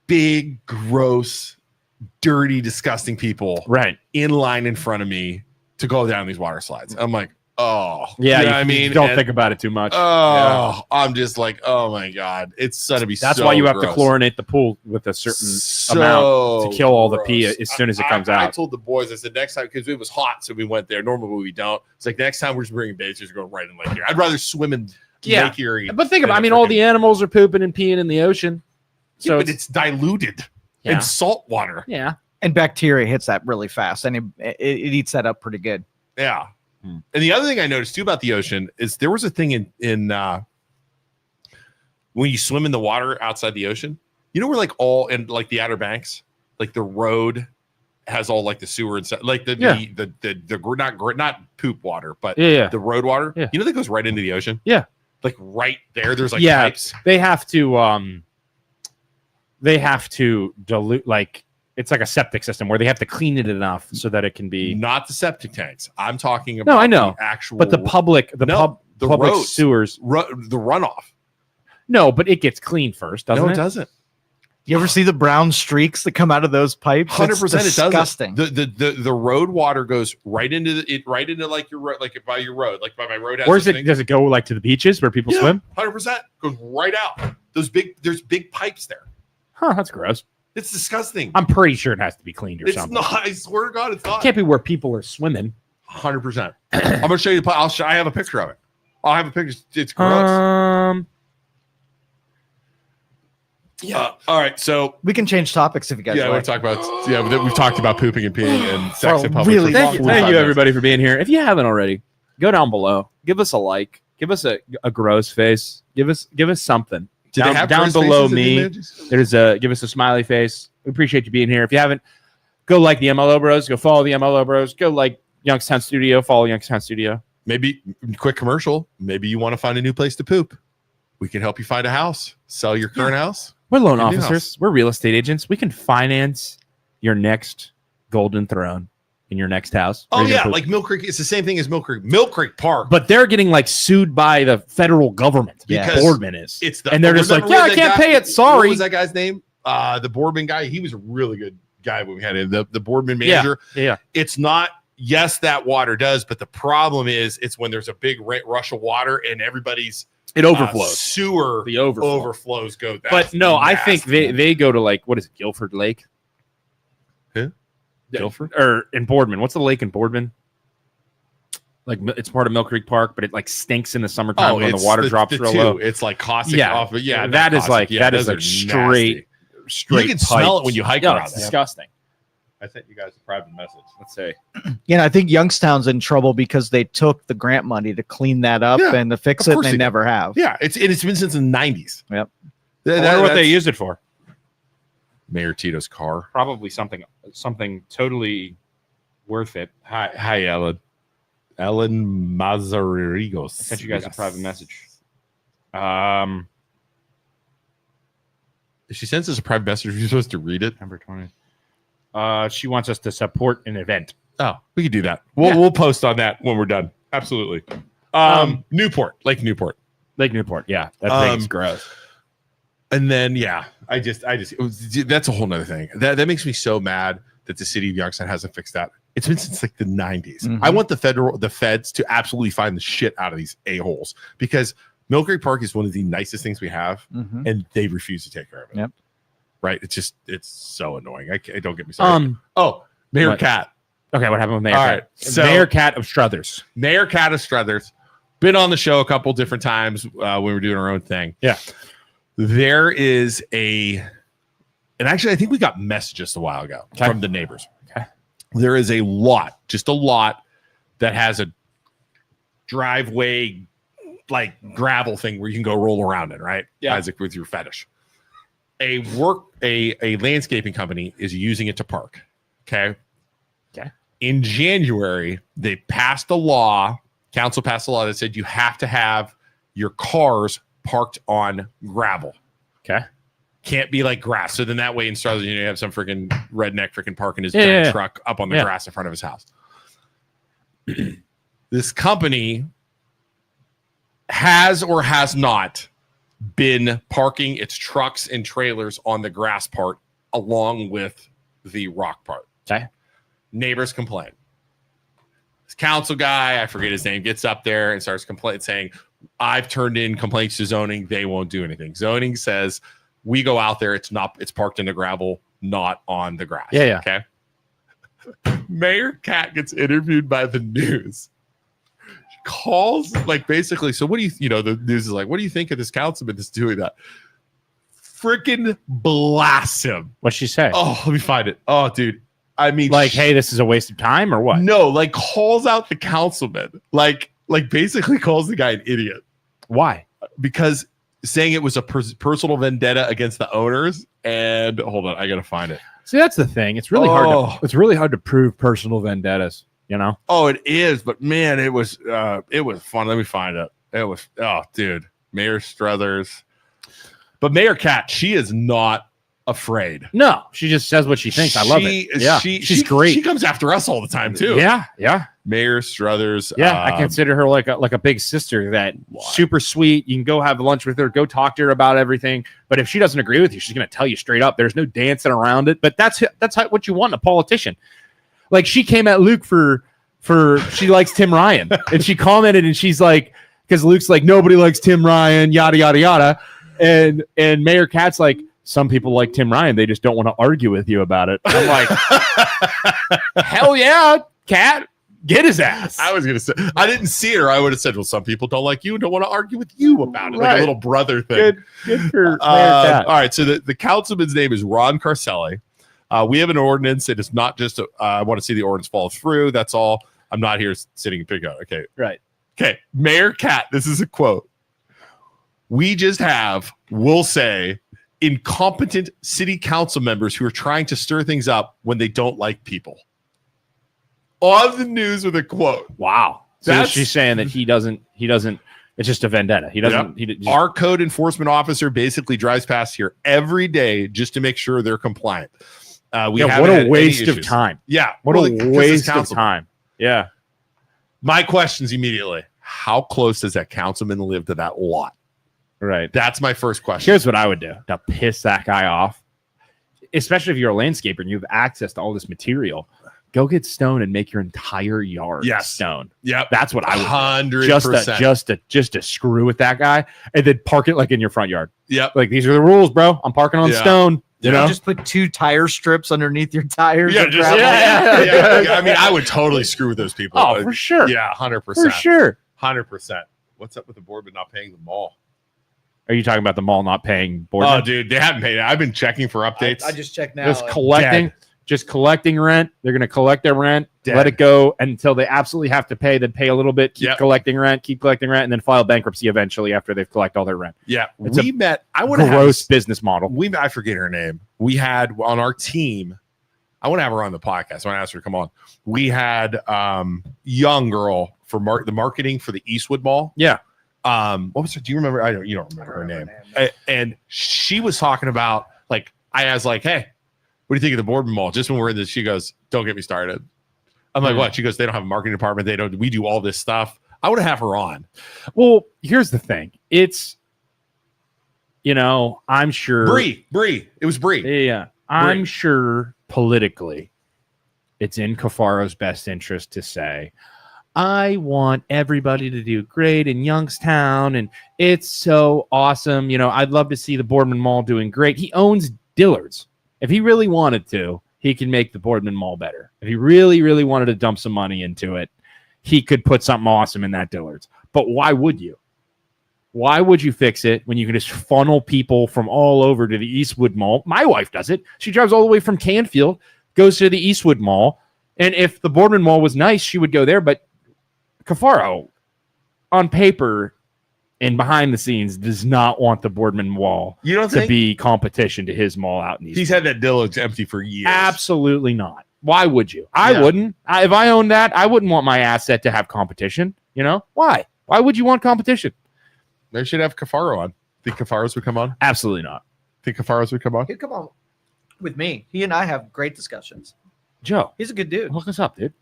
big, gross, dirty, disgusting people right. in line in front of me to go down these water slides. I'm like, oh, Yeah, you know you, what I mean, don't And- think about it too much. Oh, I'm just like, oh my god, it's gonna be. That's so why you have gross. to chlorinate the pool with a certain So amount to kill all the pee gross. as soon as it comes I out. told the boys, I said next time, because it was hot, so we went there. Normally we don't. It's like next time we're just bringing bathers, going right in Lake Erie. I'd rather swim in Yeah. Lake Erie. But think about, I than mean, a all freaking- the animals are pooping and peeing in the ocean. Yeah, So but it's diluted yeah. in salt water. Yeah. And bacteria hits that really fast, and it eats that up pretty good. Yeah. Hmm. And the other thing I noticed too about the ocean is there was a thing in when you swim in the water outside the ocean, you know, where like all in like the Outer Banks, like the road has all like the sewer and stuff, like the not poop water, but Yeah. the road water. Yeah. You know that goes right into the ocean. Yeah. Like right there, there's like Yeah. pipes. They have to dilute, like it's like a septic system where they have to clean it enough so that it can be. Not the septic tanks. I'm talking about No, I know. the actual, But the public, the public roads. sewers. the runoff. No, but it gets cleaned first, doesn't No, it? it doesn't. You ever see the brown streaks that come out of those pipes? 100% It's it disgusting. doesn't. The road water goes right into like your road, like by your road, like by my road. Where's it? Does it go like to the beaches where people swim? 100% goes right out. There's big pipes there. Huh, that's gross. It's disgusting. I'm pretty sure it has to be cleaned or It's something. not. I swear to God, it's not. It can't be where people are swimming. 100%. I'm gonna show you. I have a picture of it. I'll have a picture. It's gross. Yeah. All right. So We can change topics if you guys yeah, we'll like. talk about we've talked about pooping and peeing and sex For in public. really for long Thank you, 45 thank you, minutes. everybody, for being here. If you haven't already, go down below. Give us a like. Give us a gross face. Give us something. Do they Down, have down gross below faces in me, images? there's give us a smiley face. We appreciate you being here. If you haven't, go like the MLO Bros. Go follow the MLO Bros. Go like Youngstown Studio. Follow Youngstown Studio. Maybe quick commercial. Maybe you want to find a new place to poop. We can help you find a house. Sell your current house. We're loan Your new officers. We're real estate agents. We can finance your next golden throne. in your next house. Oh Where you're yeah, gonna like Mill Creek. It's the same thing as Mill Creek Park. but they're getting like sued by the federal government. Because Boardman is. It's and they're just like, remember yeah, when I that can't guy- pay it. Sorry. What was that guy's name? The Boardman guy. He was a really good guy when we had him. The Boardman manager. Yeah. It's not. Yes, that water does, but the problem is, it's when there's a big rush of water and everybody's It overflows. sewer The overflow. overflows go. But no, I think nasty. they go to like, what is it, Guilford Lake? Who? Yeah, Guilford? or in Boardman. What's the lake in Boardman? Like it's part of Mill Creek Park, but it like stinks in the summertime when the it's water drops real low. It's like caustic Yeah. off, but yeah, that not is like caustic. Yeah, that is those like are straight. nasty. You can smell it when you hike Yeah, around it's there. disgusting. I sent you guys a private message. Let's say. Yeah, I think Youngstown's in trouble because they took the grant money to clean that up Yeah, and to fix of it, and course they they never have. Yeah, it's been since the 90s. Yep. I wonder what they used it for. Mayor Tito's car. Probably something totally worth it. Hi, Ellen. Ellen Mazarigos. I sent you guys a private message. If she sends us a private message, you're supposed to read it. Number 20. She wants us to support an event. Oh, we can do that. We'll post on that when we're done. Absolutely. Newport, Lake Newport. Lake Newport. Yeah, that thing's gross. And then I just that's a whole nother thing. That makes me so mad that the city of Youngstown hasn't fixed that. It's been since like the 90s. Mhm. I want the feds to absolutely find the shit out of these a-holes, because Mill Creek Park is one of the nicest things we have, Mhm. and they refuse to take care of it. Yep. Right? It's so annoying. Don't get me started. Mayor what? Cat. Okay, what happened with Mayor All Cat? right, so- Mayor Cat of Struthers. Mayor Cat of Struthers. Been on the show a couple different times when we were doing our own thing. Yeah. There is and actually, I think we got messages a while ago from the neighbors. Okay. There is just a lot that has a driveway, like gravel thing where you can go roll around in, right? Yeah. Isaac, with your fetish. A landscaping company is using it to park. Okay. Okay. In January, they passed a law. Council passed a law that said you have to have your cars parked on gravel. Okay. Can't be like grass. So then that way in Struthers, you have some freaking redneck freaking parking his Yeah, giant yeah. truck up on the Yeah. grass in front of his house. This company has or has not been parking its trucks and trailers on the grass part along with the rock part. Okay. Neighbors complain. This council guy, I forget his name, gets up there and starts complaining, saying, I've turned in complaints to zoning. They won't do anything. Zoning says we go out there. It's parked in the gravel, not on the grass. Yeah. Okay. Mayor Cat gets interviewed by the news. She calls basically. So what do the news is like, what do you think of this councilman that's doing that? Freaking blasts him. What'd she say? Oh, let me find it. Oh, dude. I mean, Hey, this is a waste of time or what? No, calls out the councilman. Basically calls the guy an idiot. Why? Because saying it was a personal vendetta against the owners. And hold on, I gotta find it. See, that's the thing. It's really hard. It's really hard to prove personal vendettas. You know? Oh, it is, but man, it was fun. Let me find it. It was dude, Mayor Struthers. But Mayor Cat, she is not afraid. No, she just says what she thinks. I love it. Yeah, she's great. She comes after us all the time too. Yeah. Mayor Struthers. Yeah, I consider her like a big sister. That super sweet. You can go have lunch with her, go talk to her about everything. But if she doesn't agree with you, she's going to tell you straight up. There's no dancing around it. But that's what you want in a politician. Like she came at Luke for she likes Tim Ryan, and she commented, and she's like, because Luke's like, nobody likes Tim Ryan, yada yada yada, and Mayor Cat's like, some people like Tim Ryan, they just don't want to argue with you about it. I'm like, hell yeah, Cat, get his ass. I was gonna say, I didn't see it, or I would have said, well, some people don't like you and don't want to argue with you about it, like Right. a little brother thing. Good for Mayor Cat. All right, so the councilman's name is Ron Carcelli. We have an ordinance. It is not just I want to see the ordinance fall through. That's all. I'm not here sitting and picking on. Okay, Right. Okay, Mayor Cat. This is a quote. We just have, we'll say, incompetent city council members who are trying to stir things up when they don't like people. On the news with a quote. Wow. So That's- she's saying that he doesn't, it's just a vendetta. He doesn't, Our code enforcement officer basically drives past here every day just to make sure they're compliant. We Yeah, haven't what had a any waste of issues. time. Yeah, What well, a 'cause it's waste of council. time. Yeah. My question's immediately: how close does that councilman live to that lot? Right. That's my first question. Here's what I would do to piss that guy off, especially if you're a landscaper and you have access to all this material. Go get stone and make your entire yard stone. Yep, That's what I would do. 100%. Just to screw with that guy and then park it like in your front yard. Yep. Like, these are the rules, bro. I'm parking on Yeah. stone. You know, just put 2 tire strips underneath your tires. Yeah, and just, gravel. yeah. I mean, I would totally screw with those people. Oh, for sure. Yeah, 100%. For sure. 100%. What's up with the board but not paying the mall? Are you talking about the mall not paying board? Oh, dude, they haven't paid it. I've been checking for updates. I just checked now. Just collecting rent. They're going to collect their rent, Dead. let it go until they absolutely have to pay, then pay a little bit, keep Yep. collecting rent, and then file bankruptcy eventually after they've collected all their rent. Yeah, It's we met. I want Gross business model. I forget her name. We had on our team. I want to have her on the podcast. I want to ask her to come on. We had young girl for the marketing for the Eastwood Mall. Yeah. What was her? Do you remember? You don't remember her name. And she was talking about, like, I was like, hey, what do you think of the Boardman Mall? Just when we're in this, she goes, don't get me started. I'm like, what? She goes, they don't have a marketing department. We do all this stuff. I would have her on. Well, here's the thing. It's, I'm sure. Bree. It was Bree. Yeah. I'm sure politically it's in Cafaro's best interest to say, I want everybody to do great in Youngstown, and it's so awesome. I'd love to see the Boardman Mall doing great. He owns Dillard's. If he really wanted to, he can make the Boardman Mall better. If he really, really wanted to dump some money into it, he could put something awesome in that Dillard's. But why would you? Why would you fix it when you can just funnel people from all over to the Eastwood Mall? My wife does it. She drives all the way from Canfield, goes to the Eastwood Mall, and if the Boardman Mall was nice, she would go there. But Cafaro, on paper and behind the scenes, does not want the Boardman Mall to be competition to his mall out in East. He's had that Dillard's empty for years. Absolutely not. Why would you? I wouldn't. If I owned that, I wouldn't want my asset to have competition. Why? Why would you want competition? They should have Cafaro on. Think Cafaros would come on? Absolutely not. Think Cafaros would come on? He'd come on with me. He and I have great discussions. Joe, He's a good dude. hook us up, dude.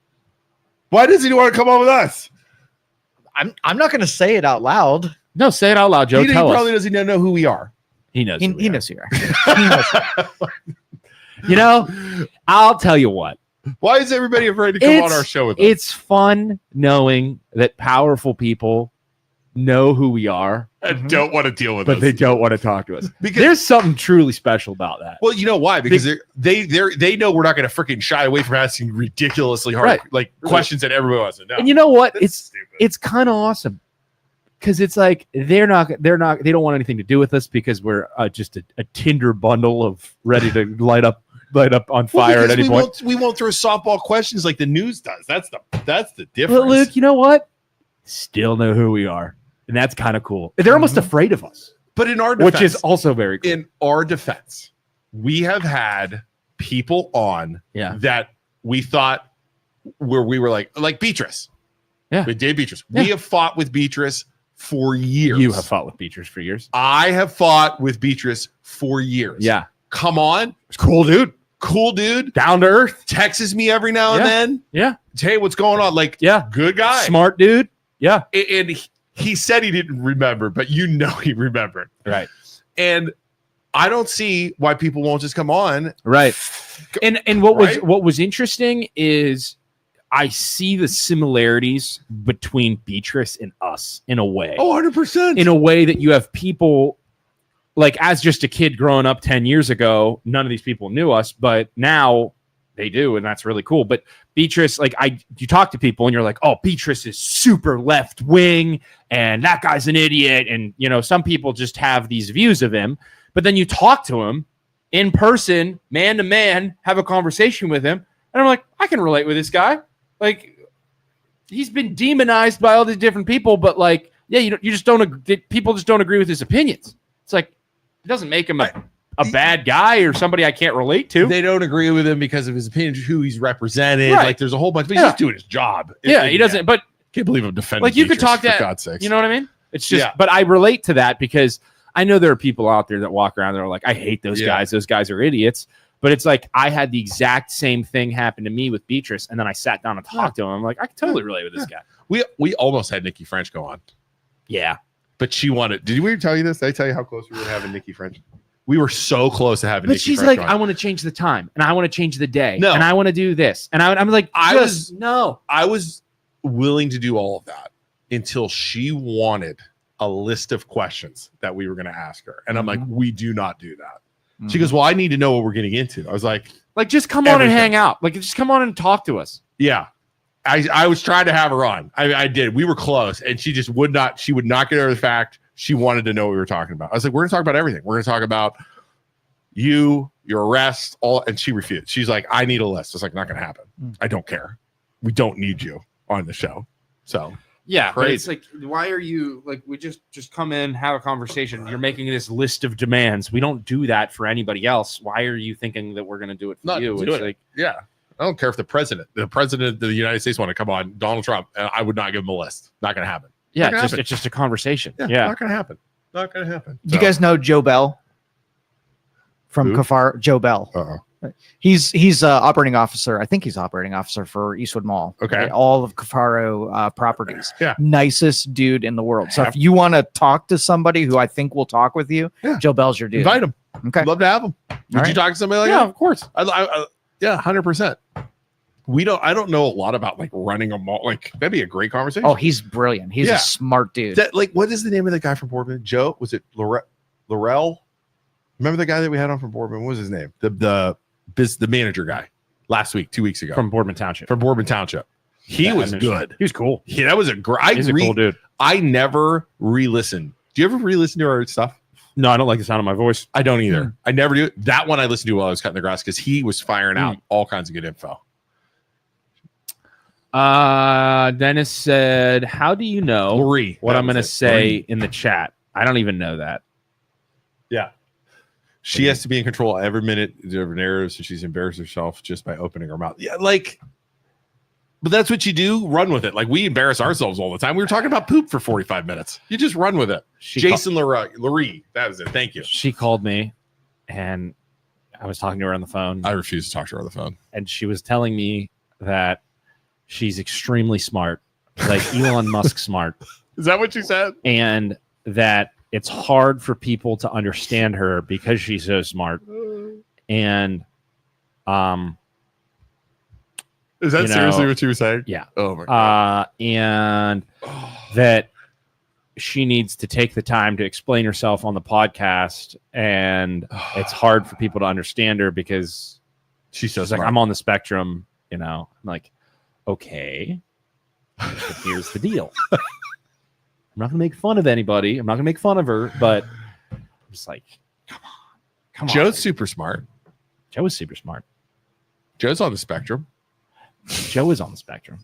Why does he want to come on with us? I'm not going to say it out loud. No, say it out loud, Joe. He Tell probably us. doesn't even know who we are. He knows. He who we are. knows who you are. I'll tell you what. Why is everybody afraid to come on our show with us? It's fun knowing that powerful people know who we are, I don't want to deal with but us. they don't want to talk to us. Because- There's something truly special about that. Well, you know why? Because they know we're not going to freaking shy away from asking ridiculously hard questions that everybody wants to know. And you know what? That's stupid. It's kind of awesome because it's like they don't want anything to do with us because we're just a Tinder bundle of ready to light up on fire at any point. We won't throw softball questions like the news does. That's the difference. But Luke, you know what? Still know who we are, and that's kind of cool. They're almost afraid of us, But in our defense, which is also very cool. in our defense, we have had people on that we thought where we were like Beatrice. Yeah. With Dave Beatrice. Yeah. We have fought with Beatrice for years. You have fought with Beatrice for years. I have fought with Beatrice for years. Yeah. Come on. Cool dude. Cool dude. Down to earth. Texts me every now and then. Yeah. Hey, what's going on? Like, Yeah. good guy. Smart dude. Yeah. And he said he didn't remember, but you know he remembered. Right. And I don't see why people won't just come on. Right. And what Right? was interesting is I see the similarities between Beatrice and us in a way. Oh, 100%. In a way that you have people like as just a kid growing up 10 years ago, none of these people knew us, but now they do, and that's really cool. But Beatrice, you talk to people and you're like, oh, Beatrice is super left wing and that guy's an idiot. And, some people just have these views of him, but then you talk to him in person, man to man, have a conversation with him. And I'm like, I can relate with this guy. Like, he's been demonized by all these different people, but people just don't agree with his opinions. It's like, it doesn't make him a bad guy or somebody I can't relate to. They don't agree with him because of his opinion, who he's represented. Right. Like, there's a whole bunch, but he's just doing his job. He doesn't, but Can't believe I'm defending. like you could Beatrice, talk to, for God's sakes. you know what I mean? It's just, Yeah. but I relate to that because I know there are people out there that walk around that are like, I hate those guys. Those guys are idiots. But it's like I had the exact same thing happen to me with Beatrice, and then I sat down and talked to him. I'm like, I can totally relate with this guy. We almost had Nikki French go on. Yeah. But she wanted. Did we tell you this? Did I tell you how close we were having Nikki French? We were so close to having But Nikki she's French like, on. I want to change the time, and I want to change the day, No. and I want to do this. And I'm like, I no. was willing to do all of that until she wanted a list of questions that we were going to ask her. And I'm like, we do not do that. She goes, well, I need to know what we're getting into. I was like, just come on and Everything. hang out. Like, just come on and talk to us. yeah. I was trying to have her on. I did. We were close, and she just would not. She would not get over the fact she wanted to know what we were talking about. I was like, we're going to talk about everything. We're going to talk about you, your arrest, all. And she refused. She's like, I need a list. It's like, not going to happen. I don't care. We don't need you on the show. So Yeah, but Crazy. it's like, why are you like? We just come in, have a conversation. You're making this list of demands. We don't do that for anybody else. Why are you thinking that we're going to do it for Not you? doing It's it. like, yeah. I don't care if the president of the United States want to come on, Donald Trump, and I would not give him a list. Not going to happen. yeah, Not gonna happen. it's just a conversation. Yeah. Yeah. Not going to happen. Not going to happen. Do you guys know Joe Bell from Who? Kafar? Joe Bell. Uh-oh. He's operating officer. I think he's operating officer for Eastwood Mall. Okay. All of Cafaro properties. Yeah. Nicest dude in the world. So Have- if you want to talk to somebody who I think will talk with you, Yeah. Joe Bell's your dude. Invite him. Okay. I'd love to have him. Would you right. talk to somebody like Yeah, that? of course. Yeah, 100%. I don't know a lot about like running a mall. Like that'd be a great conversation. Oh, he's brilliant. He's Yeah. a smart dude. That, like, what is the name of the guy from Boardman? Joe? Was it Laurel? Remember the guy that we had on from Boardman? What was his name? The manager guy last week, 2 weeks ago From Boardman Township. from Boardman Township. He Yeah, was and good. He was cool. Yeah, that was a great. He's a cool dude. I never re-listen. Do you ever re-listen to our stuff? No, I don't like the sound of my voice. I don't either. I never do. That one I listened to while I was cutting the grass because he was firing out all kinds of good info. Dennis said, "How do you know Lori, what that I'm was going to it. say Lori. in the chat? I don't even know that." Yeah. She has to be in control every minute of her narratives, so she's embarrassed herself just by opening her mouth. Yeah, like, but that's what you do. Run with it. Like we embarrass ourselves all the time. We were talking about poop for 45 minutes. You just run with it. Jason Lurie. That was it. Thank you. She called me, and I was talking to her on the phone, I refuse to talk to her on the phone. and she was telling me that she's extremely smart, like Elon Musk smart, Is that what you said? and that it's hard for people to understand her because she's so smart. And Is that You know, seriously what you were saying? yeah. Oh my god. And that she needs to take the time to explain herself on the podcast, and it's hard for people to understand her because She's so she's like, smart. I'm on the spectrum, you know. I'm like, okay, but here's the deal. I'm not gonna make fun of anybody. I'm not gonna make fun of her, but I'm just like, come on. Joe's super smart. Joe is super smart. Joe's on the spectrum. Joe is on the spectrum.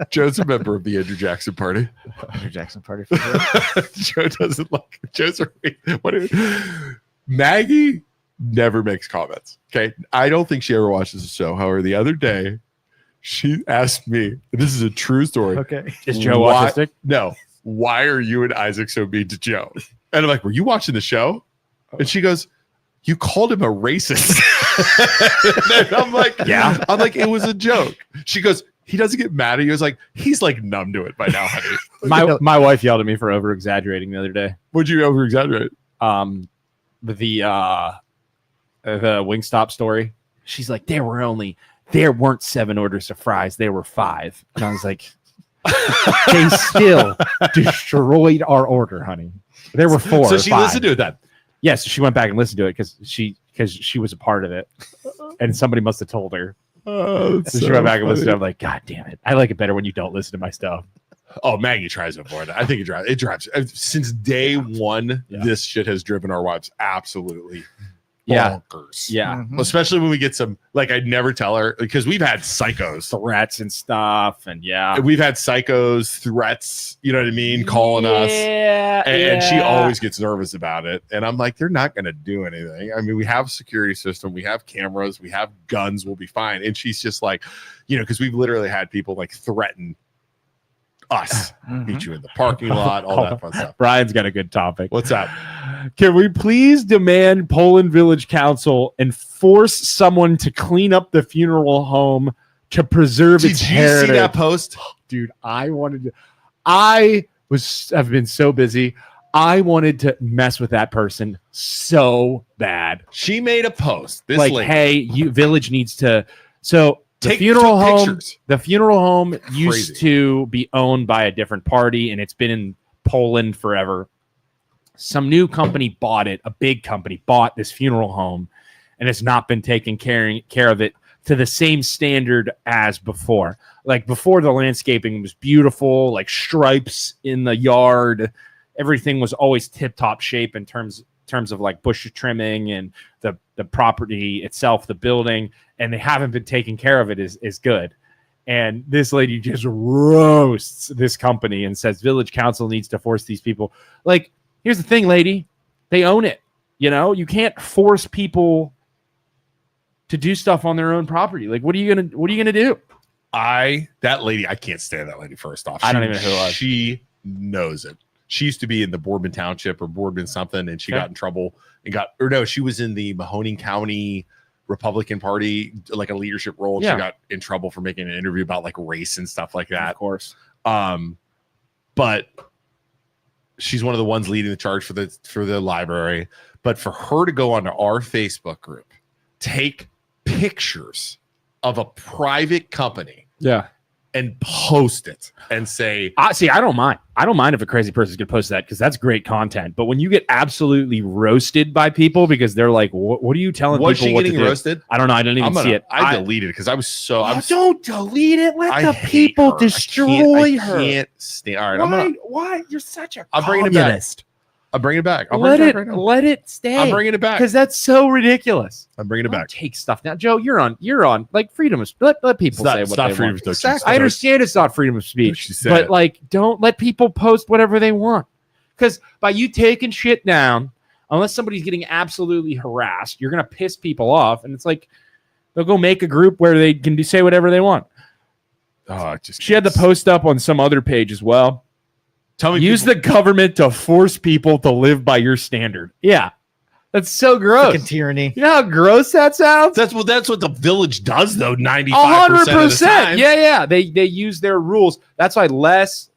Joe's a member of the Andrew Jackson party. Andrew Jackson party. For sure. Joe doesn't like Joe's. Maggie never makes comments. Okay, I don't think she ever watches the show. However, the other day she asked me, and this is a true story. Okay. Is Joe Why- autistic? No, why are you and Isaac so mean to Joe? And I'm like, were you watching the show? And she goes, you called him a racist. And I'm like, Yeah. I'm like, it was a joke. She goes, he doesn't get mad at you. I was like, he's like numb to it by now, honey. My wife yelled at me for over exaggerating the other day. Would you over exaggerate? The Wingstop story. She's like, there weren't 7 orders of fries, there were 5. And I was like, they still destroyed our order, honey. There were 4. So or she 5. listened to it then. Yes, she went back and listened to it because she was a part of it, and somebody must have told her. Oh, So she went back and listened to it. I'm like, God damn it! I like it better when you don't listen to my stuff. Oh, Maggie tries to avoid it. I think it drives. Since day one, Yeah. this shit has driven our wives absolutely Yeah. bonkers. Yeah, Mhm. Especially when we get some, like, I'd never tell her because we've had psychos. threats and stuff, and yeah, We've had psychos, threats, you know what I mean, calling us. And she always gets nervous about it. And I'm like, they're not going to do anything. I mean, we have a security system, we have cameras, we have guns, we'll be fine. And she's just like, you know, because we've literally had people like threaten Us. Mhm. Meet you in the parking lot, all that fun stuff. Brian's got a good topic. What's up? Can we please demand Poland Village Council and force someone to clean up the funeral home to preserve Did its you heritage? see that post? Dude, I've been so busy. I wanted to mess with that person so bad. She made a post. This Like, lady. hey, you village needs to. So the Take funeral two home, pictures. the funeral home Crazy. used to be owned by a different party, and it's been in Poland forever. Some new company bought it. A big company bought this funeral home, and it's not been taking care of it to the same standard as before. Like before, the landscaping was beautiful, like stripes in the yard. Everything was always tip-top shape in terms of like bush trimming and the property itself, the building, and they haven't been taking care of it is good. And this lady just roasts this company and says village council needs to force these people. Like, here's the thing, lady. They own it. You know, you can't force people to do stuff on their own property. Like, what are you gonna do? That lady, I can't stand that lady. First off, I don't even know who it was. She knows it. She used to be in the Boardman Township or Boardman something, and she Okay. got in trouble and she was in the Mahoning County Republican Party, like a leadership role. And Yeah. She got in trouble for making an interview about like race and stuff like that. Of course. But she's one of the ones leading the charge for the library. But for her to go onto our Facebook group, take pictures of a private company Yeah. and post it and say, I don't mind. I don't mind if a crazy person's gonna post that because that's great content. But when you get absolutely roasted by people because they're like, "What are you telling was people she what to getting do?" roasted? I don't know. I didn't even see it. I deleted it because I was so. Oh, don't delete it. Let I the hate people her. destroy I her. can't stand. All right, Why? You're such a I'm bringing it back. communist. I'm bringing it back. Let it stay. I'm bringing it back. because that's so ridiculous. I'm bringing it Don't back. take stuff now, Joe. You're on like freedom of let people say what they want. Exactly. I understand it's not freedom of She speech, said but it. like, don't let people post whatever they want. Because by you taking shit down, unless somebody's getting absolutely harassed, you're gonna piss people off, and it's like they'll go make a group where they can say whatever they want. She had the post up on some other page as well. Tell me, Use the government to force people to live by your standard. Yeah, that's so gross. Fucking tyranny. You know how gross that sounds? That's what the village does though. 95% 100%. Yeah. They use their rules. That's why less,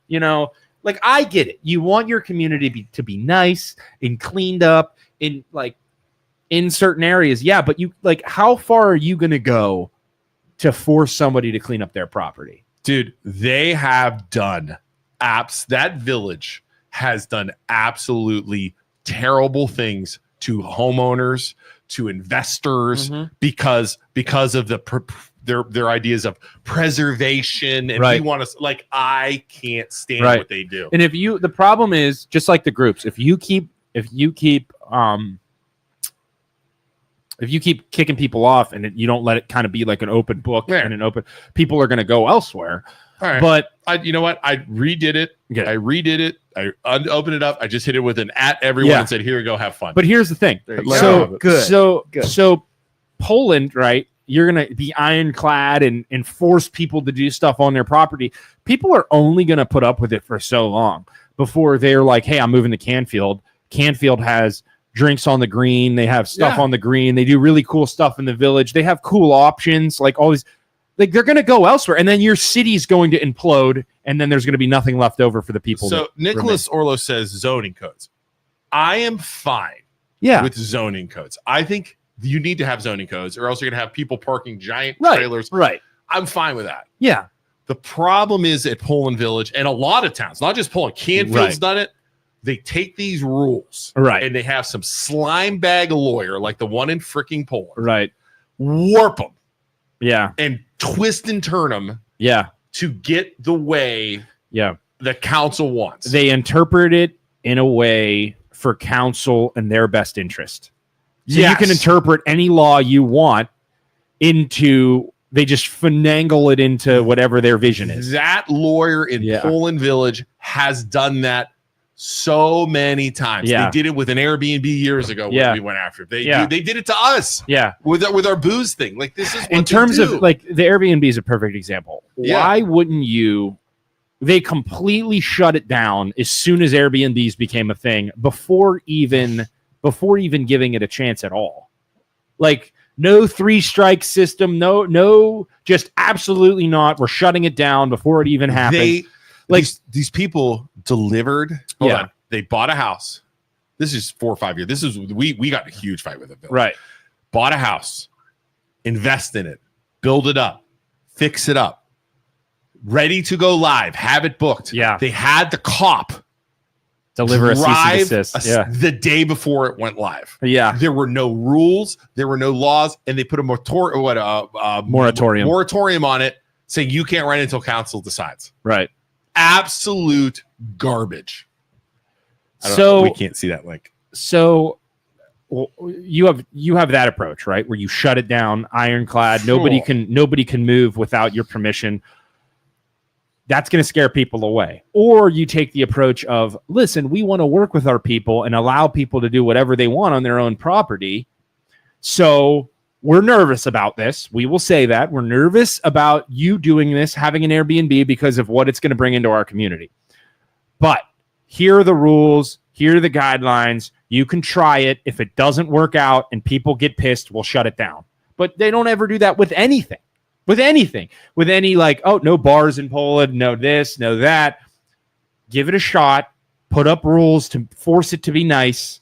like I get it. You want your community to be nice and cleaned up in certain areas. Yeah, but you how far are you going to go to force somebody to clean up their property? Dude, they have done that village has done absolutely terrible things to homeowners, to investors, because of their ideas of preservation, and we want to I can't stand what they do. And the problem is just like the groups, if you keep kicking people off and you don't let it kind of be like an open book and an open, people are going to go elsewhere. All right. But you know what? I redid it. Okay. I redid it. I opened it up. I just hit it with an @ everyone and said, "Here you go, have fun." But here's the thing. There you So go. Good. So Poland, right? You're going to be ironclad and force people to do stuff on their property. People are only going to put up with it for so long before they're like, "Hey, I'm moving to Canfield." Canfield has drinks on the green. They have stuff on the green. They do really cool stuff in the village. They have cool options, like all these. Like they're going to go elsewhere, and then your city's going to implode, and then there's going to be nothing left over for the people. So Nicholas Orlo says zoning codes. I am fine with zoning codes. I think you need to have zoning codes, or else you're going to have people parking giant trailers. Right. I'm fine with that. Yeah. The problem is at Poland Village and a lot of towns, not just Poland. Canfield's done it. They take these rules, and they have some slime bag lawyer like the one in freaking Poland, warp them, and twist and turn them, to get the way, the council wants. They interpret it in a way for council and their best interest. So you can interpret any law you want into. They just finagle it into whatever their vision is. That lawyer in Poland Village has done that so many times. They did it with an Airbnb years ago when we went after it. They did it to us. With our booze thing. Like this is what in terms of like the Airbnb is a perfect example. Why wouldn't you they completely shut it down as soon as Airbnbs became a thing, before even giving it a chance at all. Like, no 3-strike system, no, just absolutely not. We're shutting it down before it even happens. These people delivered. Hold on. They bought a house. This is 4 or 5 years. This is we got a huge fight with it. Right. Bought a house, invest in it, build it up, fix it up, ready to go live, have it booked. Yeah. They had the cop deliver a cease and drive desist. the day before it went live. Yeah. There were no rules, there were no laws, and they put a moratorium on it, saying you can't rent until council decides. Right. Absolute garbage. We can't see that link. So you have that approach, right? Where you shut it down, ironclad. Sure. Nobody can move without your permission. That's going to scare people away. Or you take the approach of, listen, we want to work with our people and allow people to do whatever they want on their own property. So we're nervous about this. We will say that. We're nervous about you doing this, having an Airbnb, because of what it's going to bring into our community. But here are the rules. Here are the guidelines. You can try it. If it doesn't work out and people get pissed, we'll shut it down. But they don't ever do that with anything. With any like, oh, no bars in Poland, no this, no that. Give it a shot. Put up rules to force it to be nice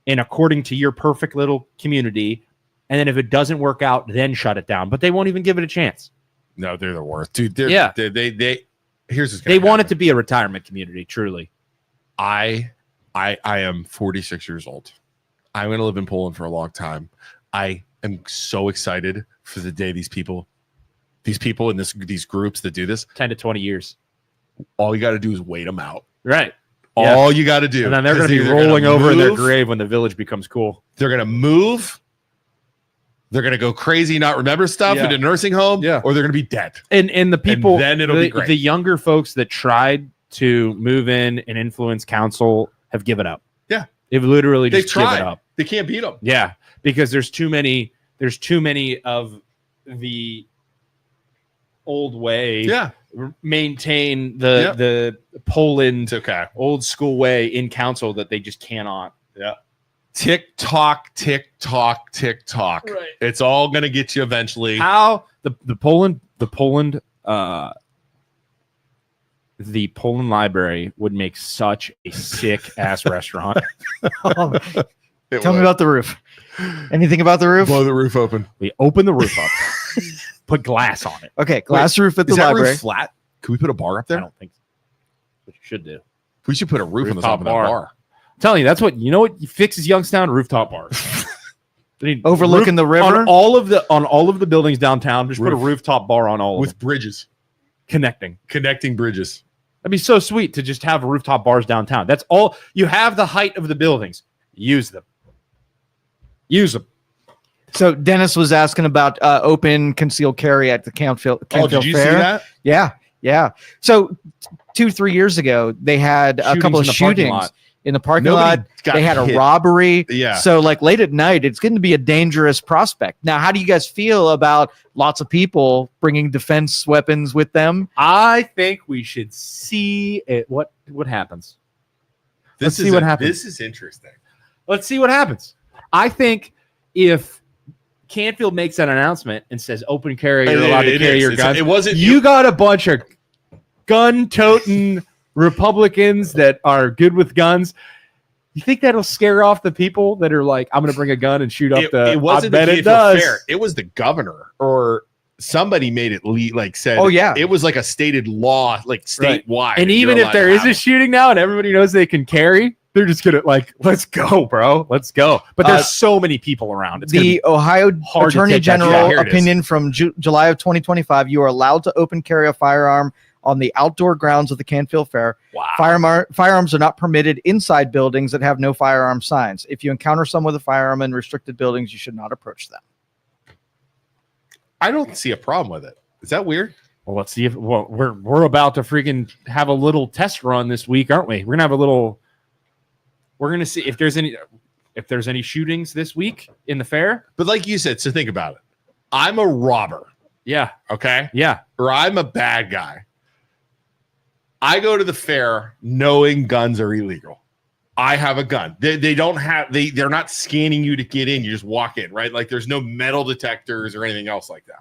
and according to your perfect little community. And then if it doesn't work out, then shut it down. But they won't even give it a chance. No, they're the worst, dude. Here's what's they want it to be a retirement community. Truly, I am 46 years old. I'm going to live in Poland for a long time. I am so excited for the day these people in these groups that do this, 10 to 20 years. All you got to do is wait them out. Right. All you got to do. And then they're going to be rolling over in their grave when the village becomes cool. They're going to move. They're going to go crazy, not remember stuff in a nursing home, or they're going to be dead. And the people, and then it'll be great. The younger folks that tried to move in and influence council have given up. Yeah. They've literally just given given up. They can't beat them. Yeah. Because there's too many of the old way maintain the Poland old school way in council that they just cannot. Tick tock. Right. It's all gonna get you eventually. How the Poland library would make such a sick ass restaurant. Tell me about the roof. Anything about the roof? Blow the roof open. We open the roof up. Put glass on it. Okay, glass roof at the is that library. Roof flat? Can we put a bar up there? I don't think so. What you should do. We should put a roof on the top of that bar. I'm telling you, that's what fixes Youngstown, rooftop bars. Overlooking the river on all of the buildings downtown. Just put a rooftop bar on all of with them. bridges connecting bridges. That'd be so sweet to just have rooftop bars downtown. That's all. You have the height of the buildings. Use them. So Dennis was asking about open concealed carry at the Canfield did you Fair. see that? Yeah. So 2-3 years ago, they had a couple of shootings in the parking lot. They had a robbery. Yeah. So like late at night, it's going to be a dangerous prospect. Now, how do you guys feel about lots of people bringing defense weapons with them? I think we should see it. What happens? Let's see what happens. This is interesting. Let's see what happens. I think if Canfield makes that announcement and says open carry, you're allowed to carry your guns. It wasn't. You got a bunch of gun-toting Republicans that are good with guns. You think that'll scare off the people that are like, I'm going to bring a gun and shoot up the... It wasn't I bet it does. Fair. It was the governor or somebody made it said, oh yeah, it was like a stated law, like statewide. Right. And even if there is a shooting now and everybody knows they can carry, they're just gonna let's go, bro, let's go. But there's so many people around. It's the Ohio Attorney General opinion from July of 2025: you are allowed to open carry a firearm on the outdoor grounds of the Canfield Fair. Wow. Firearms are not permitted inside buildings that have no firearm signs. If you encounter someone with a firearm in restricted buildings, you should not approach them. I don't see a problem with it. Is that weird? Well, let's see if we're about to freaking have a little test run this week, aren't we? We're gonna have a little. We're gonna see if there's any shootings this week in the fair. But like you said, so think about it. I'm a robber. Yeah. Okay. Yeah. Or I'm a bad guy. I go to the fair knowing guns are illegal. I have a gun. They're not scanning you to get in. You just walk in, right? Like there's no metal detectors or anything else like that.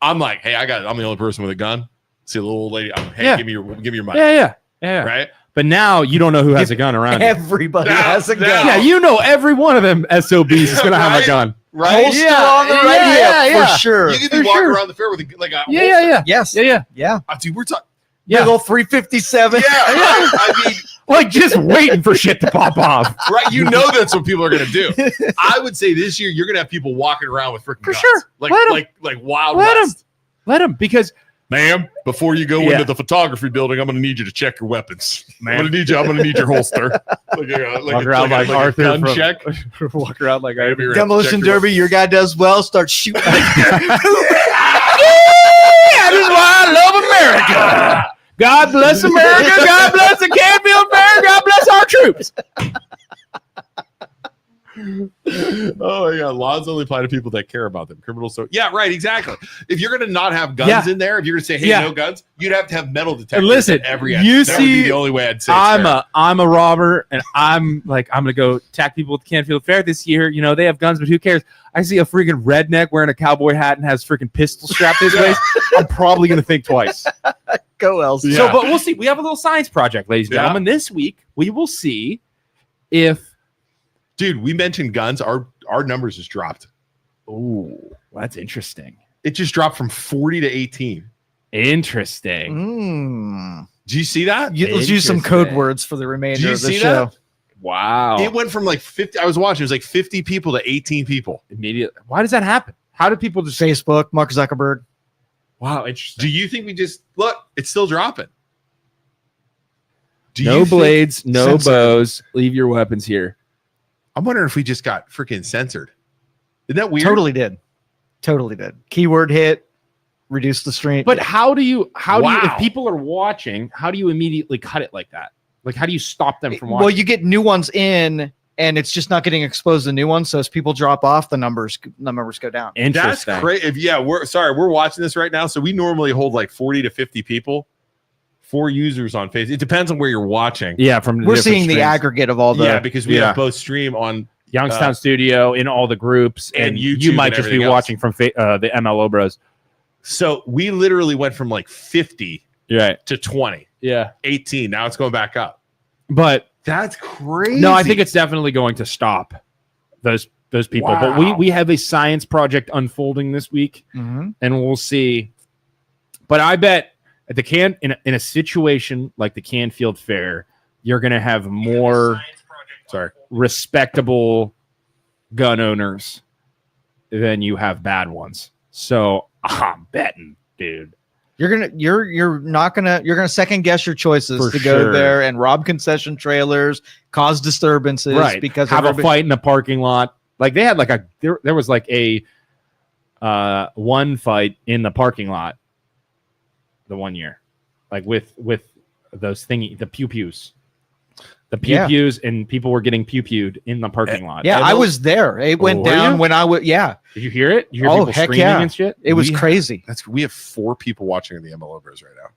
I'm like, hey, I'm the only person with a gun. See a little old lady. Hey, give me your money. Yeah. Right. But now you don't know who has a gun around you. Everybody has a gun. Yeah, you know every one of them SOBs is going to have a gun. Right? Holster on the right hip, for sure. You can be walking around the fair with a Yeah. Yes. Yeah. Dude, we're talking. Yeah. Little 357. Yeah. I mean, Like just waiting for shit to pop off. right. You know that's what people are going to do. I would say this year you're going to have people walking around with freaking guns. Sure. Like Wild Let 'em. West. Let them, because Ma'am, before you go into the photography building, I'm going to need you to check your weapons. I'm going to need your holster. Walk around like Arthur gun from- check. walk around like I Demolition Derby, your guy does well. Start shooting. That is why I love America. God bless America. God bless the Canfield Fair. God bless our troops. Oh my God, laws only apply to people that care about them. Criminals, so yeah, right, exactly. If you're going to not have guns in there, if you're going to say, hey, no guns, you'd have to have metal detectors. And listen, at every you that would be see, the only way I'd say. I'm a robber, and I'm going to go attack people at the Canfield Fair this year. You know, they have guns, but who cares? I see a freaking redneck wearing a cowboy hat and has freaking pistol strapped to his waist. I'm probably going to think twice. Go else. Yeah. So, but we'll see. We have a little science project, ladies and gentlemen. This week, we will see if. Dude, we mentioned guns. Our numbers just dropped. Oh, that's interesting. It just dropped from 40 to 18. Interesting. Do you see that? Let's use some code words for the remainder of the show. That? Wow. It went from like 50. I was watching. It was like 50 people to 18 people. Immediately. Why does that happen? How do people just Facebook, Mark Zuckerberg. Wow, interesting. Do you think we just look? It's still dropping. No blades, no bows. Leave your weapons here. I'm wondering if we just got freaking censored. Isn't that weird? Totally did. Keyword hit, reduce the stream. But how do you if people are watching, how do you immediately cut it like that? Like how do you stop them from watching? Well, you get new ones in and it's just not getting exposed to new ones. So as people drop off, the numbers go down. That's crazy. We're watching this right now. So we normally hold like 40 to 50 people. 4 users on Facebook. It depends on where you're watching. Yeah, we're seeing streams. the aggregate of all the because we have both stream on Youngstown Studio in all the groups, and YouTube you might and just be everything watching from the MLO bros. So we literally went from like 50 to 20. Yeah. 18. Now it's going back up. But that's crazy. No, I think it's definitely going to stop those people. Wow. But we have a science project unfolding this week, and we'll see. But I bet at the in a situation like the Canfield Fair, you're going to have more respectable gun owners than you have bad ones. So I'm betting, dude. You're gonna second guess your choices to go there and rob concession trailers, cause disturbances, right? Because have a fight in the parking lot. Like they had there was like a one fight in the parking lot the one year, like with those the pew-pews. The pew-pews, and people were getting pew-pewed in the parking lot. Yeah, I was there. It went down when I was. Yeah. Did you hear it? You hear people heck screaming and shit? It was crazy. We have 4 people watching on the MLO Bros right now.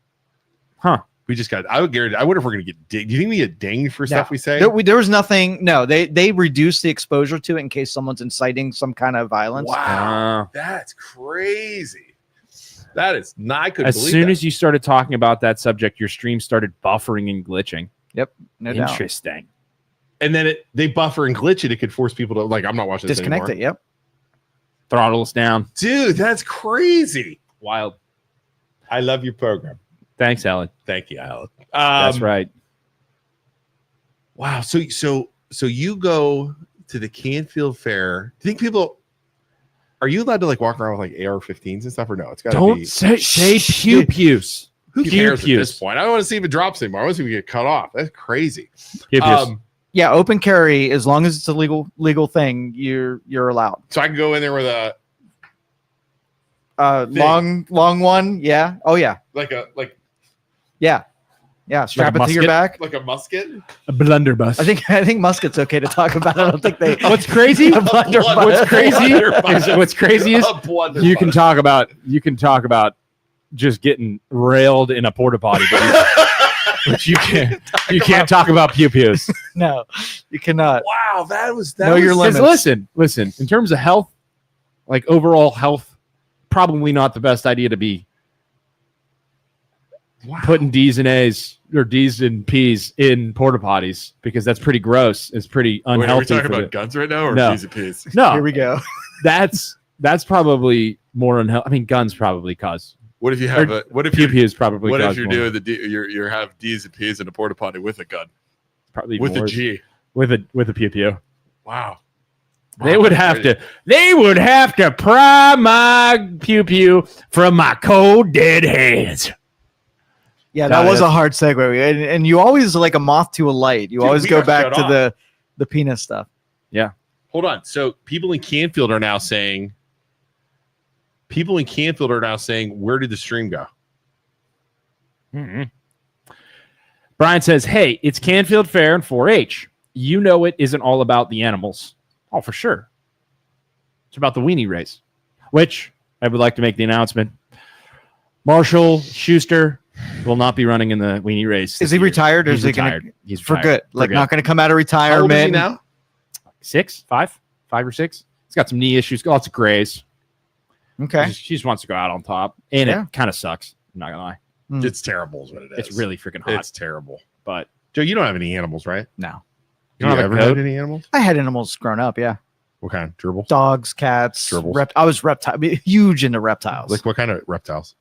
Huh. We just got. I wonder if we're gonna get dinged. Do you think we get dinged for stuff we say? There was nothing. No, they reduced the exposure to it in case someone's inciting some kind of violence. Wow, that's crazy. That is not. I couldn't as believe soon that. as you started talking about that subject, your stream started buffering and glitching. Yep. No doubt. Interesting. And then they buffer and glitch it. It could force people to I'm not watching this disconnect anymore. it. Yep. Throttle us down. Dude, that's crazy. Wild. I love your program. Thanks, Alan. Thank you, Alan. That's right. Wow. So you go to the Canfield Fair. Do you think people are you allowed to walk around with AR-15s and stuff, or no? It's got to be. Say pew-pews. Who cares at this point? I don't want to see if it drops anymore. I want to see if we get cut off. That's crazy. Yeah, open carry, as long as it's a legal thing, you're allowed. So I can go in there with a long one. Yeah. Oh yeah. Yeah. Strap it to your back. Like a musket. A blunderbuss. I think musket's okay to talk about. I don't think they. What's crazy? What's crazy is you can talk about just getting railed in a porta potty. But you can't talk about pew-pews. No, you cannot. Wow, that was Know your limits. Listen. In terms of health, like overall health, probably not the best idea to be putting D's and A's or D's and P's in porta potties because that's pretty gross. It's pretty unhealthy. Wait, are we talking about guns right now or No. P's and P's? No, Here we go. that's probably more unhealthy. I mean, guns probably cause. What if you have Or a what if Pew you pews probably. what if cause you're more. doing you have D's and P's in a porta potty with a gun Probably with more. a G? with a pew pew. Wow. They would have to pry my pew pew from my cold dead hands. Yeah, No, that was a that's- hard segue, and you always like a moth to a light. You Dude, always we go got back shut to off. the penis stuff. Hold on. So people in Canfield are now saying where did the stream go? Brian says, "Hey, it's Canfield Fair and 4-H. You know it isn't all about the animals. Oh, for sure. It's about the weenie race, which I would like to make the announcement. Marshall Schuster will not be running in the weenie race. Is this he year. retired or He's is he retired. going He's for retired. good? Like good. not going to come out of How old is he retirement? now? 6, 5 or 6. He's got some knee issues, lots of grays. Okay. She just wants to go out on top, and Yeah. it kind of sucks. I'm not gonna lie. Mm. It's terrible is what it is. It's really freaking hot. It's terrible. But Joe, you don't have any animals, right? No, You don't have a ever goat? had any animals? I had animals growing up. Yeah, What kind? Gerbils? dogs, cats. Gerbils. I was huge into reptiles. Like what kind of reptiles?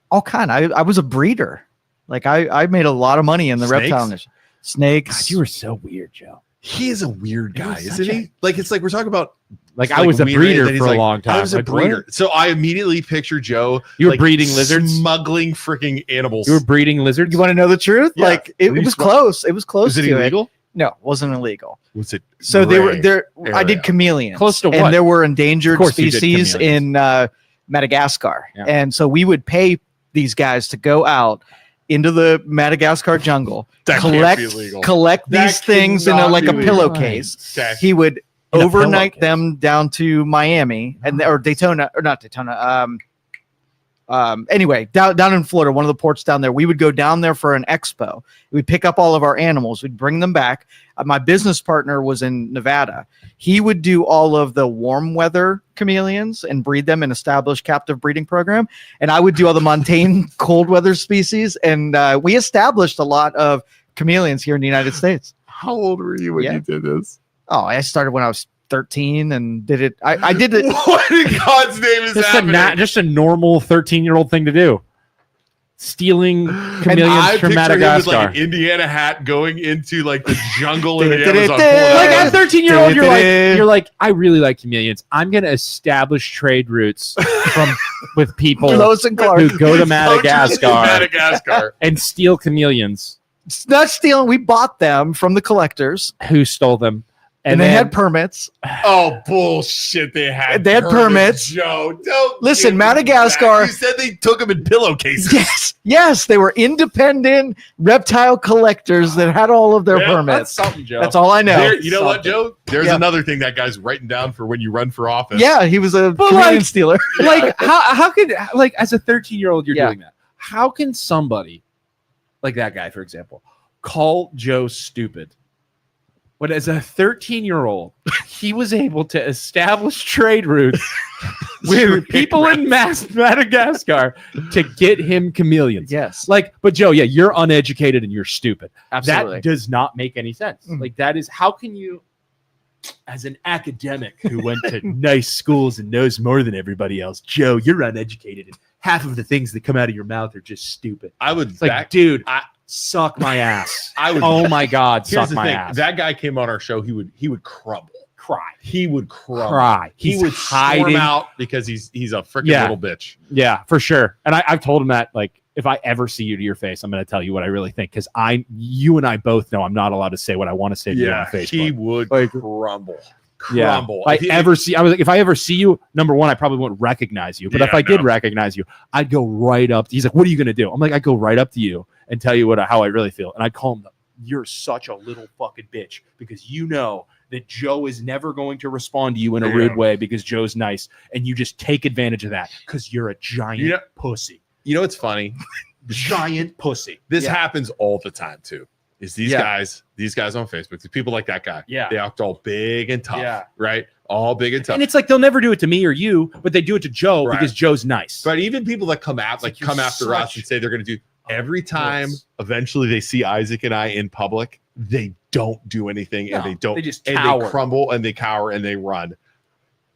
All kind. I was a breeder. Like I made a lot of money in the Snakes? reptile industry. Snakes. God, you were so weird, Joe. He is a weird guy, He was isn't such he? Like it's like we're talking about Like like I was a weird, breeder and then he's for a like, long time. I was a Like, breeder. what? So I immediately picture Joe. You were like, breeding lizards. smuggling freaking animals. You were breeding lizards. You want to know the truth? Yeah. Like it Were you was smart? close. It was close Was it to illegal? it. No, it wasn't illegal. Was it? So they were gray there. I area? did chameleons. Close to what? And there were endangered Of course you did species chameleons. in Madagascar. Yeah. And so we would pay these guys to go out into the Madagascar jungle, That can't be illegal. collect That these things in cannot like be a legal. pillowcase. Okay. He would In a overnight pillowcase. them down to Miami or Daytona or not Daytona. Anyway, down in Florida, one of the ports down there, we would go down there for an expo. We'd pick up all of our animals. We'd bring them back. My business partner was in Nevada. He would do all of the warm weather chameleons and breed them and establish captive breeding program. And I would do all the montane cold weather species. And we established a lot of chameleons here in the United States. How old were you when Yeah. you did this? Oh, I started when I was 13 and did it. I did it. What in God's name is happening? Just a normal 13-year-old thing to do. Stealing I chameleons picture from him with Madagascar. like an Indiana hat going into like the jungle in the Like, Amazon. Like pulling as out- a 13-year-old, you're like, I really like chameleons. I'm gonna establish trade routes with people Lois and Clark. who go to Poachers in Madagascar Madagascar. and steal chameleons. It's not stealing. We bought them from the collectors Who stole them? and they then- had permits. Oh bullshit! They had permits. Joe, don't Listen, give me Madagascar- that. You said they took them in pillowcases. Yes, they were independent reptile collectors that had all of their Yeah, permits. something, Joe. That's all I know. There- you know what, Joe? There's Yeah. another thing that guy's writing down for when you run for office. Yeah, he was a But, chameleon like- stealer. Like how could like as a 13-year-old you're Yeah. doing that? How can somebody like that guy, for example, call Joe stupid? But as a 13-year-old, he was able to establish trade routes with people in Madagascar to get him chameleons. Yes, Like, but Joe, yeah, you're uneducated and you're stupid. absolutely. That does not make any sense. Mhm. Like, that is how can you, as an academic who went to nice schools and knows more than everybody else, Joe, you're uneducated and half of the things that come out of your mouth are just stupid. I would It's like, back. dude, I- suck my ass. I would. Oh my God, Here's suck the my thing: ass. that guy came on our show. He would crumble. Cry. He would crumble. Cry. He He's would hiding. storm out because he's a freaking Yeah. little bitch. Yeah, for sure. And I've told him that, like, if I ever see you to your face, I'm going to tell you what I really think because you and I both know I'm not allowed to say what I want to say to you on Facebook. he would Like- crumble. Yeah. Crumble. If I ever see you, number one, I probably wouldn't recognize you. But if Yeah, I did no. recognize you, I'd go right up. He's like, "What are you going to do?" I'm like, "I go right up to you and tell you how I really feel." And I'd call him, "You're such a little fucking bitch because you know that Joe is never going to respond to you in a rude way because Joe's nice, and you just take advantage of that because you're a giant pussy. You know what's funny? Giant pussy. This happens all the time too. Is these guys on Facebook, these people like that guy. Yeah. They act all big and tough, right? All big and tough. And it's like they'll never do it to me or you, but they do it to Joe because Joe's nice. But even people that come after us and say they're going to do every time, eventually they see Isaac and I in public, they don't do anything and they don't. They just and cower. they crumble and they cower and they run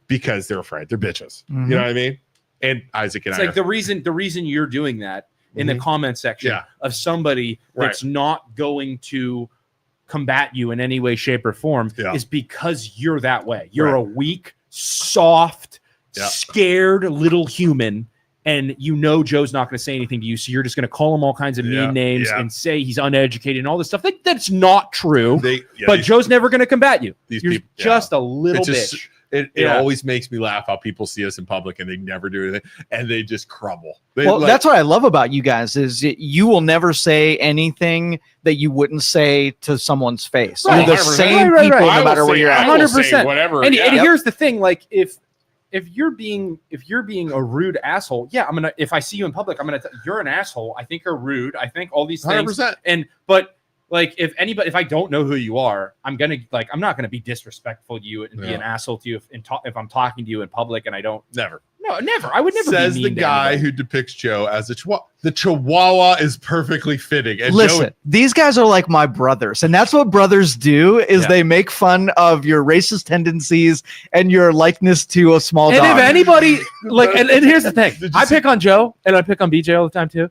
because they're afraid. They're bitches. You know what I mean? And Isaac and it's I. It's like the reason you're doing that in the comment section of somebody that's not going to combat you in any way, shape, or form is because you're that way. You're a weak, soft, scared little human, and you know Joe's not going to say anything to you, so you're just going to call him all kinds of mean names and say he's uneducated and all this stuff. That's not true. But Joe's never going to combat you. You're just a little bitch. It always makes me laugh how people see us in public and they never do anything and they just crumble. That's what I love about you guys is you will never say anything that you wouldn't say to someone's face. Right. You're the same people no matter where you're at. 100%. Whatever. And here's the thing, like if you're being a rude asshole, I'm gonna, if I see you in public, I'm gonna you're an asshole. I think you're rude. I think all these things. 100%. But like if I don't know who you are, I'm not gonna be disrespectful to you and be an asshole to you if I'm talking to you in public and I don't. Never. No, never. I would never. Says be the mean guy who depicts Joe as a chihuahua. The chihuahua is perfectly fitting. And listen, these guys are like my brothers, and that's what brothers do is they make fun of your racist tendencies and your likeness to a small dog. And if anybody and here's the thing, I pick on Joe and I pick on BJ all the time too.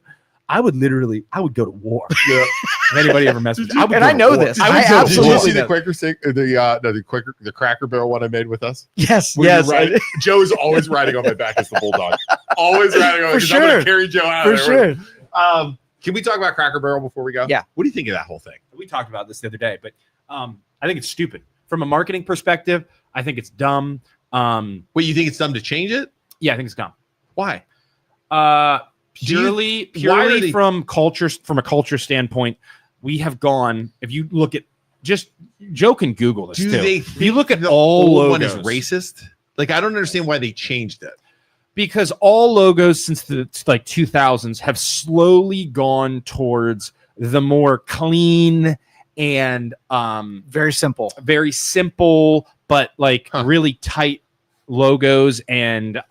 I would go to war. If anybody ever messed with me. I know this. I absolutely Did you see the Quaker the Cracker Barrel one I made with us? Yes. Joe's always riding on my back as the bulldog. Always riding on me because I'm going to carry Joe out of there. For sure. Can we talk about Cracker Barrel before we go? Yeah. What do you think of that whole thing? We talked about this the other day, but I think it's stupid. From a marketing perspective, I think it's dumb. Wait, you think it's dumb to change it? Yeah, I think it's dumb. Why? Purely from a culture standpoint, we have gone. If you look at just Joe can Google this too. If you look at all logos, one is racist. Like I don't understand why they changed it. Because all logos since the 2000s have slowly gone towards the more clean and very simple, but really tight logos and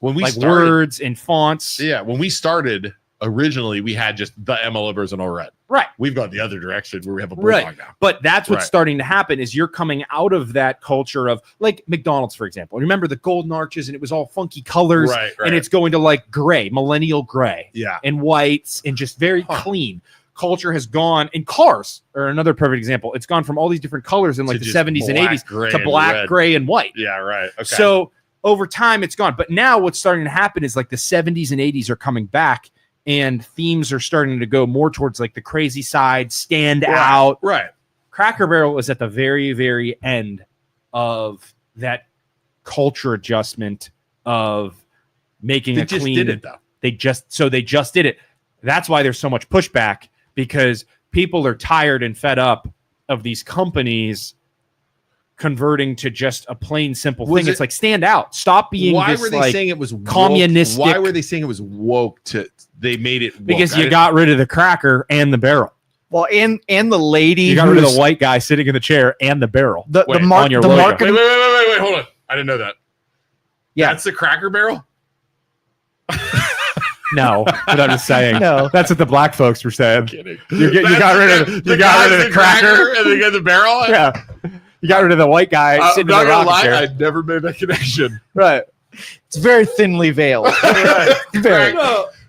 when we started, words and fonts. Yeah, when we started originally, we had just the MLO version all red. Right. We've gone the other direction where we have a bulldog now. But that's what's starting to happen is you're coming out of that culture of like McDonald's, for example. Remember the golden arches and it was all funky colors. Right. And it's going to like gray, millennial gray. Yeah. And whites and just very clean. Culture has gone, and cars are another perfect example. It's gone from all these different colors in like the 70s and 80s to black, gray, and white. Yeah, right. Okay. So over time, it's gone. But now what's starting to happen is like the 70s and 80s are coming back, and themes are starting to go more towards like the crazy side, stand out. Right. Cracker Barrel was at the very, very end of that culture adjustment of making a clean. They just did it though. They just did it. That's why there's so much pushback, because people are tired and fed up of these companies converting to just a plain simple thing. It's like stand out. Stop being why this were they like saying it was woke? communistic. Why were they saying it was woke they made it woke? Because you got rid of the cracker and the barrel. Well, and the lady you got rid of the white guy sitting in the chair and the barrel. On your marketing. Wait, hold on. I didn't know that. Yeah. That's the Cracker Barrel? No, but I'm just saying. No, that's what the black folks were saying. I'm kidding. You got rid of the cracker and they got the barrel. Yeah, you got rid of the white guy sitting in the rocking chair. I never made that connection. Right, it's very thinly veiled. Very.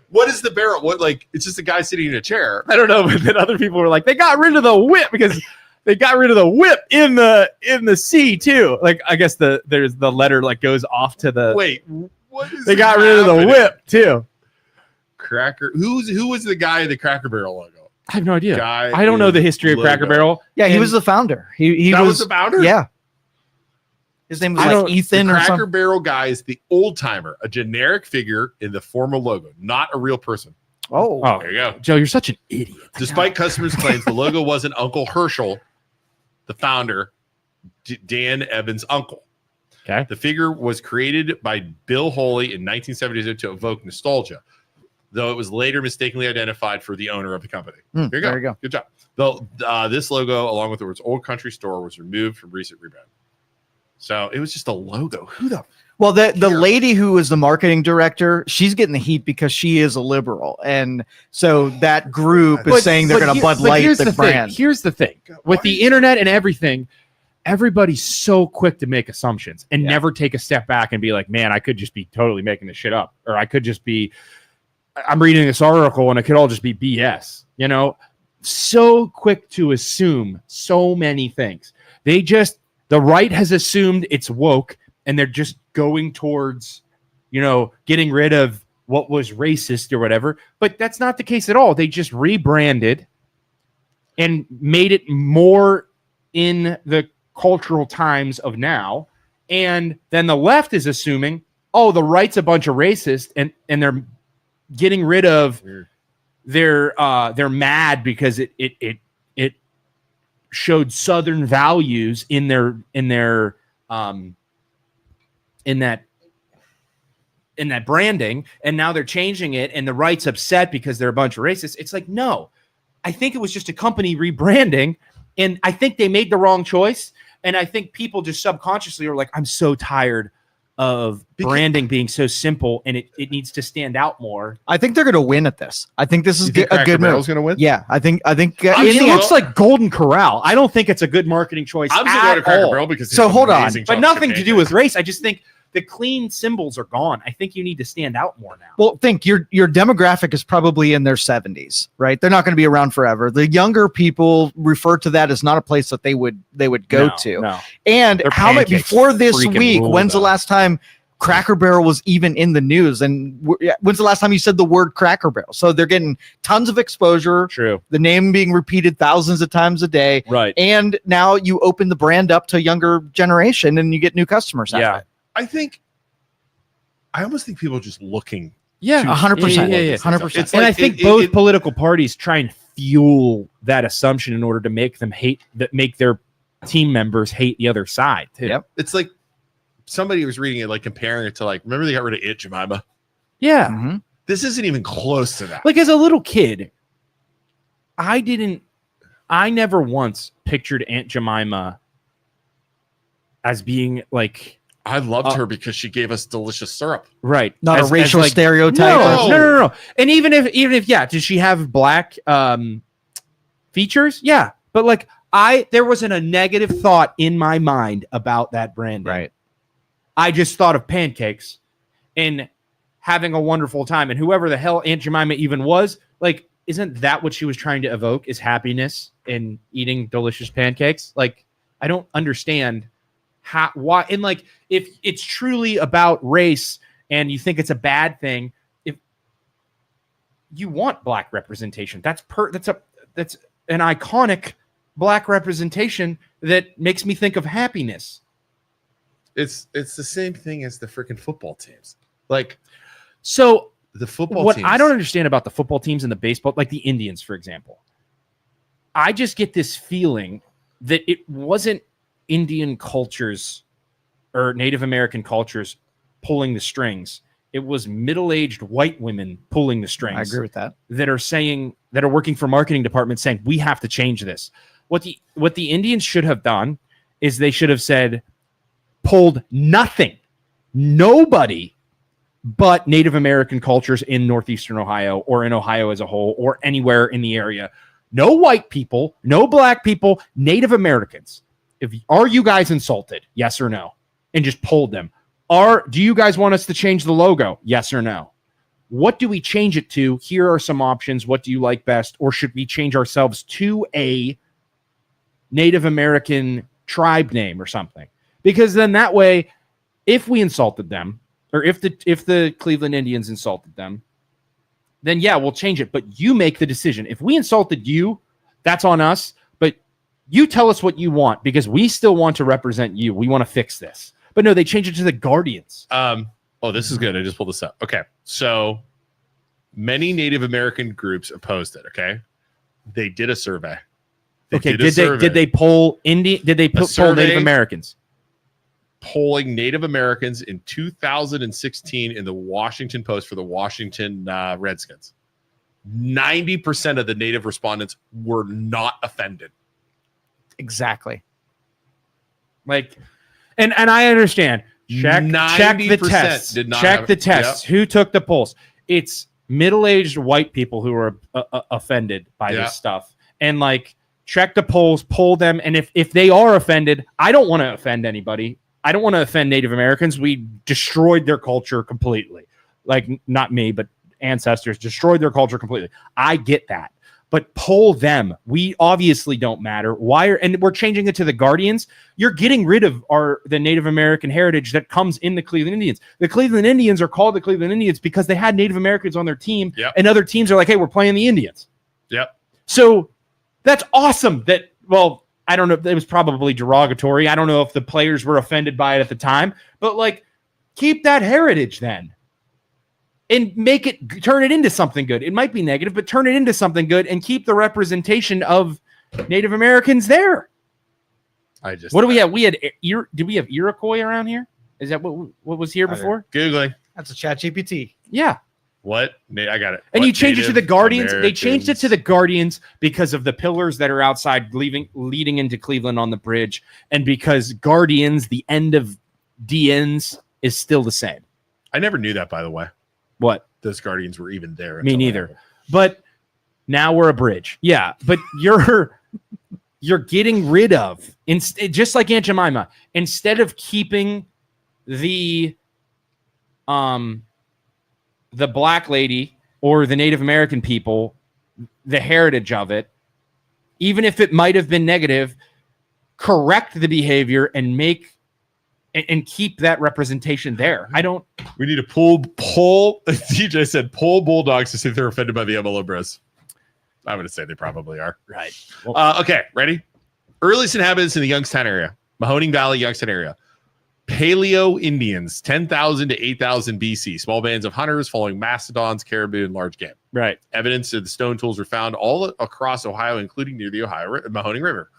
What is the barrel? What it's just a guy sitting in a chair. I don't know, but then other people were like, they got rid of the whip because they got rid of the whip in the C too. Like I guess there's the letter goes off to the. Wait, what is? They got rid of the whip too. Cracker. Who was the guy in the Cracker Barrel logo? I have no idea. I don't know the history of Cracker Barrel. Yeah, he was the founder. He was the founder. Yeah. His name was Ethan the or something. Cracker Barrel guy is the old timer, a generic figure in the form of logo, not a real person. Oh, there you go. Joe, you're such an idiot. Despite customers' claims, the logo wasn't Uncle Herschel, the founder, Dan Evans' uncle. Okay. The figure was created by Bill Holey in 1972 to evoke nostalgia, though it was later mistakenly identified for the owner of the company. Here you go. There you go. Good job. Though this logo, along with the words "Old Country Store," was removed from recent rebrand. So it was just a logo. Who the Well, the lady who is the marketing director, she's getting the heat because she is a liberal, and so that group is saying they're going to Bud Light the brand. Here's the thing: with the internet and everything, everybody's so quick to make assumptions and never take a step back and be like, "Man, I could just be totally making this shit up," or "I could just be, I'm reading this article and it could all just be BS." You know, so quick to assume so many things. The right has assumed it's woke, and they're just going towards, getting rid of what was racist or whatever. But that's not the case at all. They just rebranded and made it more in the cultural times of now. And then the left is assuming, oh, the right's a bunch of racists, and they're getting rid of they're mad because it showed Southern values in that branding, and now they're changing it, and the right's upset because they're a bunch of racists. It's like, no, I think it was just a company rebranding, and I think they made the wrong choice. And I think people just subconsciously are like, I'm so tired of branding being so simple, and it needs to stand out more. I think they're going to win at this. I think this is a good move. Going to win? Yeah, I think. It looks like Golden Corral. I don't think it's a good marketing choice. I'm just going to Cracker Barrel because so hold on, but nothing to do with race. I just think the clean symbols are gone. I think you need to stand out more now. Well, think your demographic is probably in their 70s, right? They're not going to be around forever. The younger people refer to that as not a place that they would go to. No. And Their how many before this freaking week? rule, When's though. the last time Cracker Barrel was even in the news? And when's the last time you said the word Cracker Barrel? So they're getting tons of exposure. True. The name being repeated thousands of times a day. Right. And now you open the brand up to a younger generation, and you get new customers. Out of it. I almost think people are just looking. Yeah, 100%. Yeah. 100%. It's And like I think both political parties try and fuel that assumption in order to make them make their team members hate the other side too. Yep. It's like somebody was reading it, like comparing it to remember they got rid of Aunt Jemima? Yeah. Mm-hmm. This isn't even close to that. Like as a little kid, I never once pictured Aunt Jemima as being like, I loved her because she gave us delicious syrup. right. Not a racial like, stereotype. No. And even if did she have black features? Yeah. But there wasn't a negative thought in my mind about that brand. Right. I just thought of pancakes and having a wonderful time. And whoever the hell Aunt Jemima even was, isn't that what she was trying to evoke, is happiness in eating delicious pancakes? I don't understand why. And if it's truly about race and you think it's a bad thing, if you want black representation, that's an iconic black representation that makes me think of happiness. It's the same thing as the freaking football teams. So the football what teams. I don't understand about the football teams and the baseball, like the Indians, for example, I just get this feeling that it wasn't Indian cultures or Native American cultures pulling the strings. It was middle-aged white women pulling the strings. I agree with that. That are working for marketing departments saying, we have to change this. What the Indians should have done is they should have said, pulled nobody but Native American cultures in Northeastern Ohio or in Ohio as a whole or anywhere in the area. No white people, no black people, Native Americans. Are you guys insulted? Yes or no? And just pulled them. Do you guys want us to change the logo? Yes or no? What do we change it to? Here are some options. What do you like best? Or should we change ourselves to a Native American tribe name or something? Because then that way, if we insulted them, or if the Cleveland Indians insulted them, then yeah, we'll change it. But you make the decision. If we insulted you, that's on us. But you tell us what you want, because we still want to represent you. We want to fix this. But no, they changed it to the Guardians. Oh, this is good. I just pulled this up. Okay. So many Native American groups opposed it. Okay. They did a survey. Okay, did a survey. did they poll Indian? Did they poll survey. Native Americans? Polling Native Americans in 2016 in the Washington Post for the Washington Redskins. 90% of the Native respondents were not offended. Exactly. Like, and I understand. Check the 90% tests. did not Check have- the tests. Who took the polls? It's middle-aged white people who are offended by Yeah. this stuff. And like, check the polls, poll them, and if they are offended, I don't want to offend anybody. I don't want to offend Native Americans. We destroyed their culture completely. Like, not me, but ancestors destroyed their culture completely. I get that. But poll them. We obviously don't matter. And we're changing it to the Guardians. You're getting rid of the Native American heritage that comes in the Cleveland Indians. The Cleveland Indians are called the Cleveland Indians because they had Native Americans on their team, and other teams are like, hey, we're playing the Indians. Yep. So that's awesome. I don't know. It was probably derogatory. I don't know if the players were offended by it at the time, but like, keep that heritage then. And turn it into something good. It might be negative, but turn it into something good and keep the representation of Native Americans there. What do we have? Did we have Iroquois around here? Is that what was here before? Googling. That's a ChatGPT. Yeah. What? I got it. And What you changed it to the Native Guardians. They changed it to the Americans- Guardians because of the pillars that are outside leading into Cleveland on the bridge. And because Guardians, the end of DNs is still the same. I never knew that, by the way. What? Those Guardians were even there. Me until neither. now. But now we're a bridge. Yeah, but you're getting rid of, just like Aunt Jemima, instead of keeping the black lady or the Native American people, the heritage of it, even if it might have been negative, correct the behavior and keep that representation there. We need to pull. DJ said pull Bulldogs to see if they're offended by the MLO bros. I'm going to say they probably are. Right. Okay, ready? Earliest inhabitants in the Youngstown area, Mahoning Valley, Youngstown area. Paleo Indians, 10,000 to 8,000 BC. Small bands of hunters following mastodons, caribou, and large game. Right. Evidence of the stone tools were found all across Ohio, including near the Mahoning River.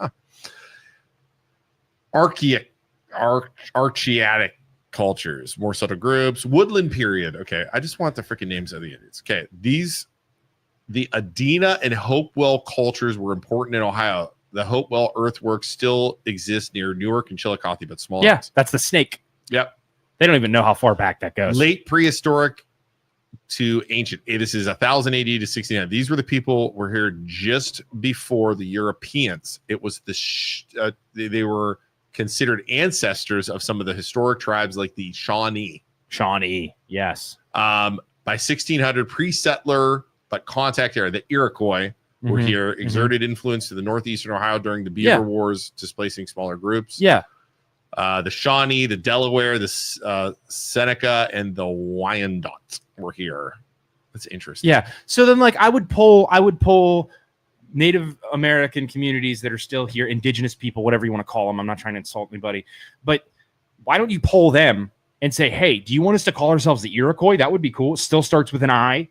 Archaeatic cultures, more subtle groups, woodland period. Okay, I just want the freaking names of the Indians. Okay, the Adena and Hopewell cultures were important in Ohio. The Hopewell earthworks still exist near Newark and Chillicothe, but smaller. Yeah, that's the snake. Yep. They don't even know how far back that goes. Late prehistoric to ancient. This is 1000 AD to 69. These were the people were here just before the Europeans. It was they were considered ancestors of some of the historic tribes like the Shawnee. Shawnee, yes. By 1600, pre-settler but contact era, the Iroquois were here, exerted influence to the northeastern Ohio during the Beaver Wars, displacing smaller groups. Yeah. The Shawnee, the Delaware, the Seneca, and the Wyandot were here. That's interesting. Yeah. So then, like, I would pull Native American communities that are still here, indigenous people, whatever you want to call them. I'm not trying to insult anybody, but why don't you poll them and say, hey, do you want us to call ourselves the Iroquois? That would be cool. It still starts with an I,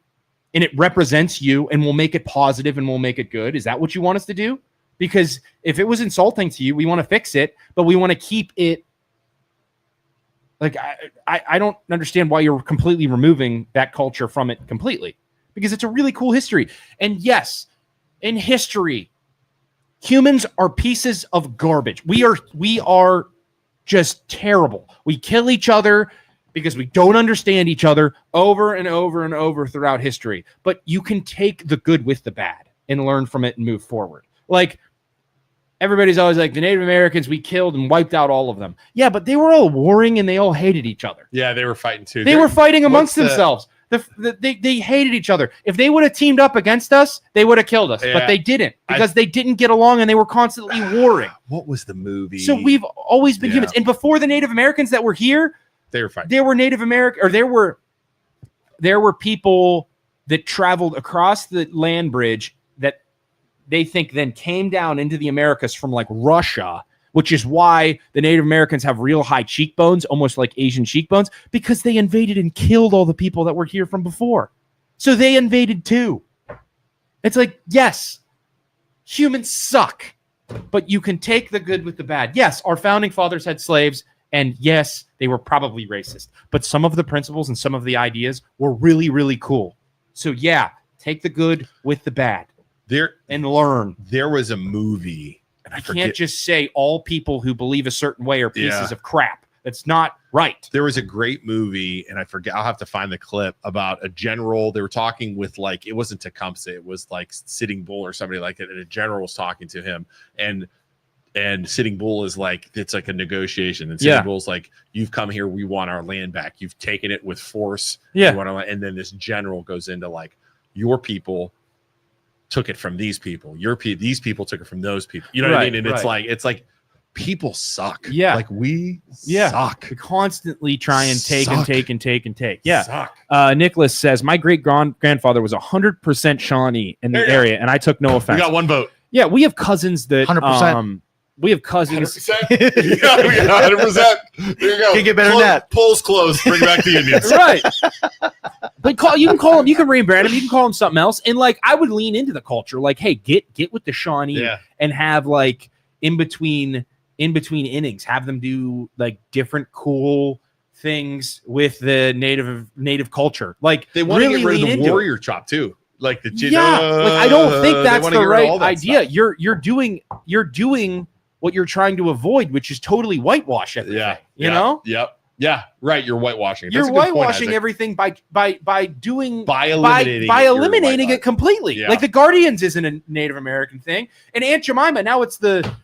and it represents you, and we'll make it positive and we'll make it good. Is that what you want us to do? Because if it was insulting to you, we want to fix it, but we want to keep it. Like, I don't understand why you're completely removing that culture from it completely, because it's a really cool history. And yes, in history, humans are pieces of garbage. We are just terrible. We kill each other because we don't understand each other over and over and over throughout history. But you can take the good with the bad and learn from it and move forward. Like, everybody's always like, the Native Americans, we killed and wiped out all of them. Yeah, but they were all warring and they all hated each other. Yeah, they were fighting too. They were fighting amongst themselves. They hated each other. If they would have teamed up against us, they would have killed us. Yeah. But they didn't, because they didn't get along and they were constantly warring. What was the movie? So we've always been humans. And before the Native Americans that were here, they were fighting. there were Native American, or there were people that traveled across the land bridge that they think then came down into the Americas from like Russia, which is why the Native Americans have real high cheekbones, almost like Asian cheekbones, because they invaded and killed all the people that were here from before. So they invaded too. It's like, yes, humans suck. but you can take the good with the bad. Yes, our founding fathers had slaves, and yes, they were probably racist, but some of the principles and some of the ideas were really, really cool. So yeah, take the good with the bad and learn. There was a movie, and I can't just say all people who believe a certain way are pieces of crap. That's not right. There was a great movie, and I forget. I'll have to find the clip about a general. They were talking with it wasn't Tecumseh. It was like Sitting Bull or somebody like that. And a general was talking to him, and Sitting Bull is like, it's like a negotiation. And Sitting Bull's like, you've come here. We want our land back. You've taken it with force. Yeah. And then this general goes into like, your people took it from these people. These people took it from those people. You know what I mean? And it's like people suck. Yeah. Like we suck. We constantly try and take and take and take and take. Yeah. Suck. Nicholas says, my great grandfather was 100% Shawnee in the area, and I took no offense. We got one vote. Yeah, we have cousins that 100%. We have cousins. 100%. Yeah, we got 100%. There you go. Can't get better than that. Polls closed. Bring back the Indians. Right. But you can call them, you can rebrand them, you can call them something else. And like, I would lean into the culture. Like, hey, get with the Shawnee and have like in between innings, have them do like different cool things with the native culture. Like they want really to get rid of the into warrior chop too. Like the like I don't think that's the right idea. Stuff. You're doing what you're trying to avoid, which is totally whitewash everything. You know? Yep. Yeah. Right. You're whitewashing. You're whitewashing everything by eliminating eliminating it completely. Yeah. Like the Guardians isn't a Native American thing, and Aunt Jemima now it's the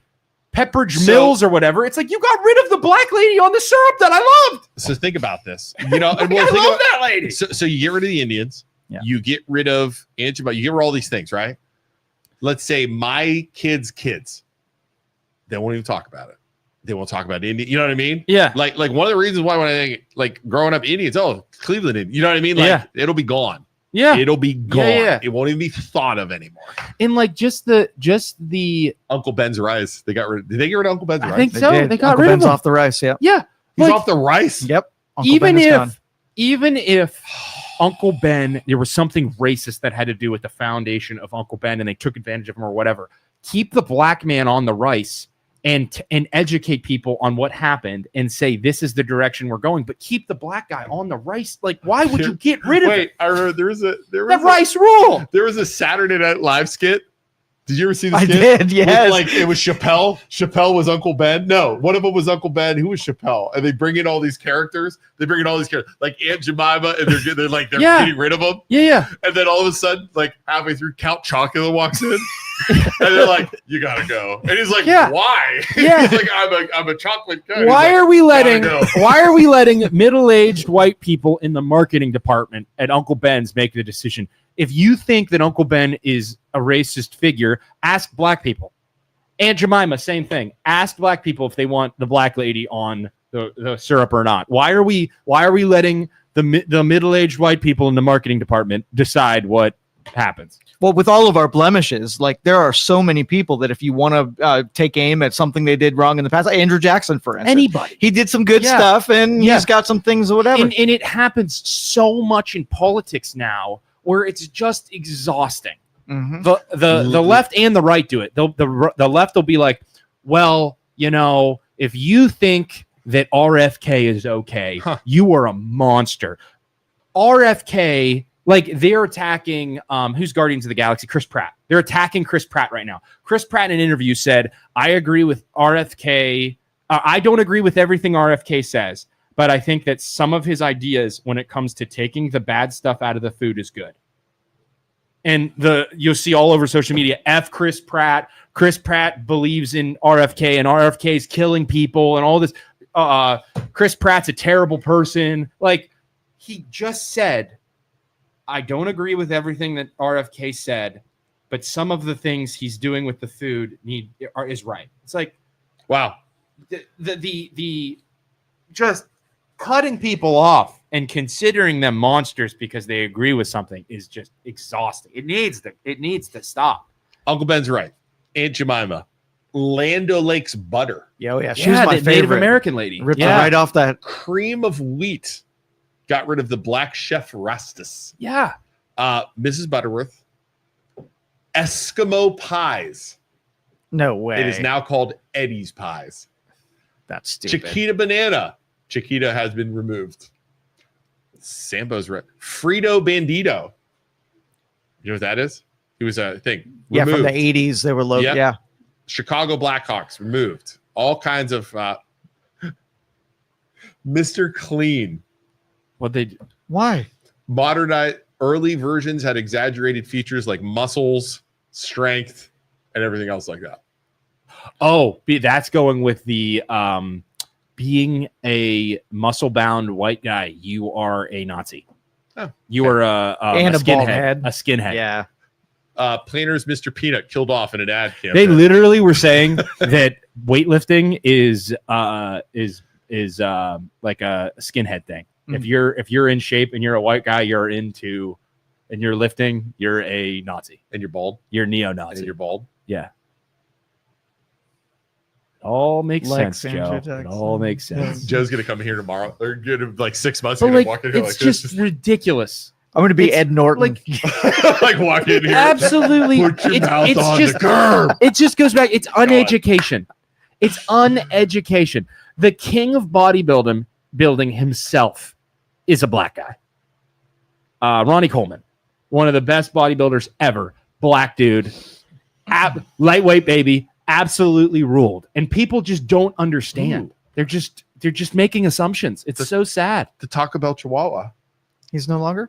Pepperidge Mills or whatever. It's like you got rid of the black lady on the syrup that I loved. So think about this. You know, and I love that lady. So you get rid of the Indians. Yeah. You get rid of Aunt Jemima. You get rid of all these things, right? Let's say my kids. They won't even talk about it. They won't talk about Indian. You know what I mean? Yeah. Like one of the reasons why when I think like growing up Indians, Cleveland Indians, you know what I mean? Like it'll be gone. Yeah. It'll be gone. Yeah. It won't even be thought of anymore. And like just the Uncle Ben's rice. They got rid. Did they get rid of Uncle Ben's rice? I think so. did. They got Uncle rid Ben's of him. off the rice. Yeah. Yeah. He's Like, off the rice. Yep. Uncle even Ben is gone. if Uncle Ben, there was something racist that had to do with the foundation of Uncle Ben, and they took advantage of him or whatever. Keep the black man on the rice and educate people on what happened and say this is the direction we're going. But keep the black guy on the rice. Like, why would you get rid of it? Wait, I remember there was The rice rule. There was a Saturday Night Live skit. Did you ever see this? I skit? did. Yes. Like it was Chappelle. Chappelle was Uncle Ben. No, one of them was Uncle Ben. Who was Chappelle? And they bring in all these characters. Like Aunt Jemima, and they're getting rid of them. Yeah. And then all of a sudden, like halfway through, Count Chocula walks in, and they're like, "You gotta go." And he's like, "Why?" Yeah. He's like, "I'm a chocolate guy." Why are we letting go. middle-aged white people in the marketing department at Uncle Ben's make the decision? If you think that Uncle Ben is a racist figure, ask black people. Aunt Jemima, same thing. Ask black people if they want the black lady on the syrup or not. Why are we letting the middle-aged white people in the marketing department decide what happens? Well, with all of our blemishes, like there are so many people that if you want to take aim at something they did wrong in the past, like Andrew Jackson, for instance, anybody, he did some good stuff and he's got some things or whatever. And it happens so much in politics now where it's just exhausting. Mm-hmm. The left and the right do it. The left will be like, well, you know, if you think that RFK is okay, you are a monster. RFK, like they're attacking who's Guardians of the Galaxy? Chris Pratt. They're attacking Chris Pratt right now. Chris Pratt in an interview said, I agree with RFK. I don't agree with everything RFK says, but I think that some of his ideas when it comes to taking the bad stuff out of the food is good. And you'll see all over social media, F Chris Pratt. Chris Pratt believes in RFK and RFK is killing people and all this. Chris Pratt's a terrible person. Like he just said, I don't agree with everything that RFK said, but some of the things he's doing with the food is right. It's like, wow. The just cutting people off and considering them monsters because they agree with something is just exhausting. It needs to stop. Uncle Ben's right. Aunt Jemima, Land O'Lakes butter. Yeah, she was my favorite. Native American lady. Ripped it right off that. Cream of wheat. Got rid of the black chef Rastus. Yeah. Mrs. Butterworth. Eskimo pies. No way. It is now called Eddie's Pies. That's stupid. Chiquita Banana. Chiquita has been removed. Sambo's Frito Bandito. You know what that is? It was a thing. Yeah, from Removed. the 80s, they were low. Yep. Yeah. Chicago Blackhawks removed. All kinds of Mr. Clean. What they Why? Modernized early versions had exaggerated features like muscles, strength, and everything else like that. that's going with the being a muscle-bound white guy, you are a Nazi. Oh, you are And a a bald skinhead. head. A skinhead. Yeah. Planners Mr. Peanut killed off in an ad campaign. They literally were saying that weightlifting is like a skinhead thing. Mm. If you're in shape and you're a white guy, and you're lifting, you're a Nazi. And you're bald. You're neo-Nazi. And you're bald. Yeah. All makes Like sense, Sandra Joe. It Jackson. all makes sense. Joe's gonna come here tomorrow. They're gonna like 6 months. But Gonna like, walk in here it's like just ridiculous. I'm going to be It's Ed Norton. like walk in here. Absolutely. Put your mouth it's on just, the curb. It just goes back. It's uneducation. It's uneducation. The king of building himself is a black guy. Ronnie Coleman, one of the best bodybuilders ever. Black dude. Lightweight baby. Absolutely ruled. And people just don't understand. They're just making assumptions. It's so sad. The Taco Bell Chihuahua. He's no longer?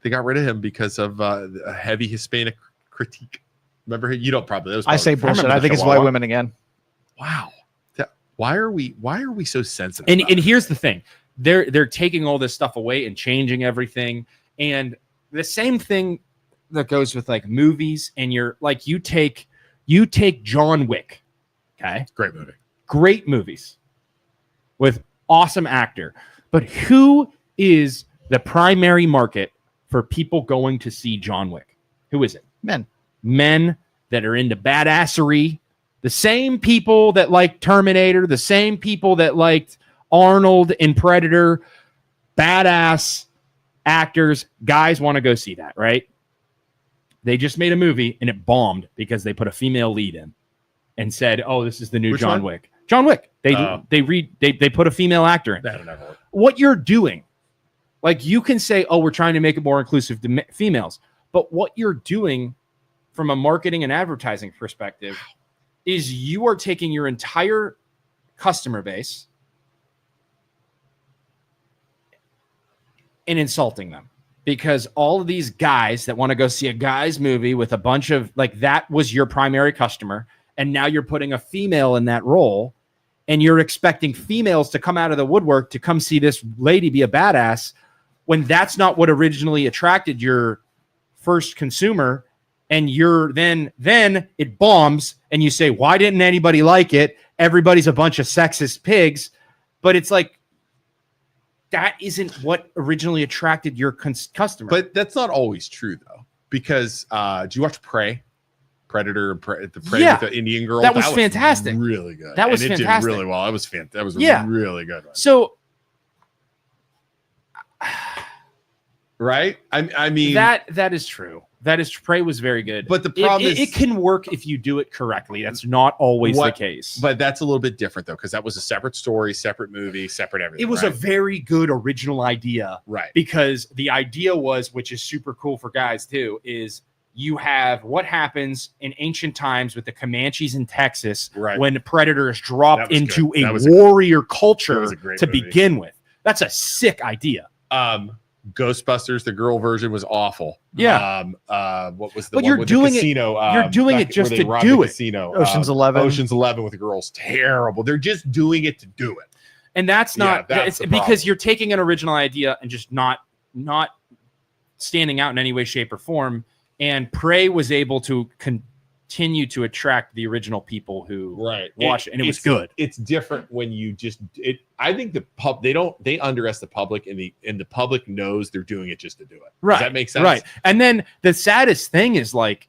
They got rid of him because of a heavy Hispanic critique. Remember, you don't probably. That was I say probably- bullshit. remember I the think it's Chihuahua. white women again. Wow. Why are we so sensitive? And about it? here's the thing. They're taking all this stuff away and changing everything. And the same thing that goes with like movies, and you're like, you take John Wick. Okay. Great movie. Great movies with awesome actor. But who is the primary market for people going to see John Wick? Who is it? Men that are into badassery, the same people that like Terminator, the same people that liked Arnold in Predator, badass actors. Guys want to go see that, right? They just made a movie and it bombed because they put a female lead in and said, "Oh, this is the new Which John one? Wick." John Wick. They Oh. put a female actor in. That'll never work. What you're doing, like you can say, "Oh, we're trying to make it more inclusive to females," but what you're doing from a marketing and advertising perspective is you are taking your entire customer base and insulting them, because all of these guys that want to go see a guy's movie with a bunch of like, that was your primary customer. And now you're putting a female in that role and you're expecting females to come out of the woodwork to come see this lady be a badass, when that's not what originally attracted your first consumer. And you're then it bombs and you say, why didn't anybody like it? Everybody's a bunch of sexist pigs. But it's like, that isn't what originally attracted your customer. But that's not always true though, because do you watch Prey? Predator, the Prey Yeah. with the Indian girl. That was fantastic. Really good. That was and it fantastic. did really well. That was fantastic. That was Yeah. a really good one. So Right? I mean that is true. That is, Prey was very good. But the problem is it can work if you do it correctly. That's not always What- the case. but that's a little bit different though, because that was a separate story, separate movie, separate everything. it was right? a very good original idea, right. because the idea was, which is super cool for guys too, is you have what happens in ancient times with the Comanches in Texas, Right. when predators dropped That was into good. That a was a- warrior that culture was a great to movie. begin with. That's a sick idea. Ghostbusters, the girl version was awful. Yeah. What was the But one you're with doing the it- casino? you're doing it where just they to robbed do the it. Casino. Ocean's 11. Ocean's 11 with the girls, terrible. They're just doing it to do it. And that's not Yeah, that's it's the because problem. you're taking an original idea and just not standing out in any way, shape, or form. And Prey was able to continue to attract the original people who watch it, and it was good. It's different when you just it. I think the they underestimate the public, and the public knows they're doing it just to do it. Right. Does that make sense? Right. And then the saddest thing is, like,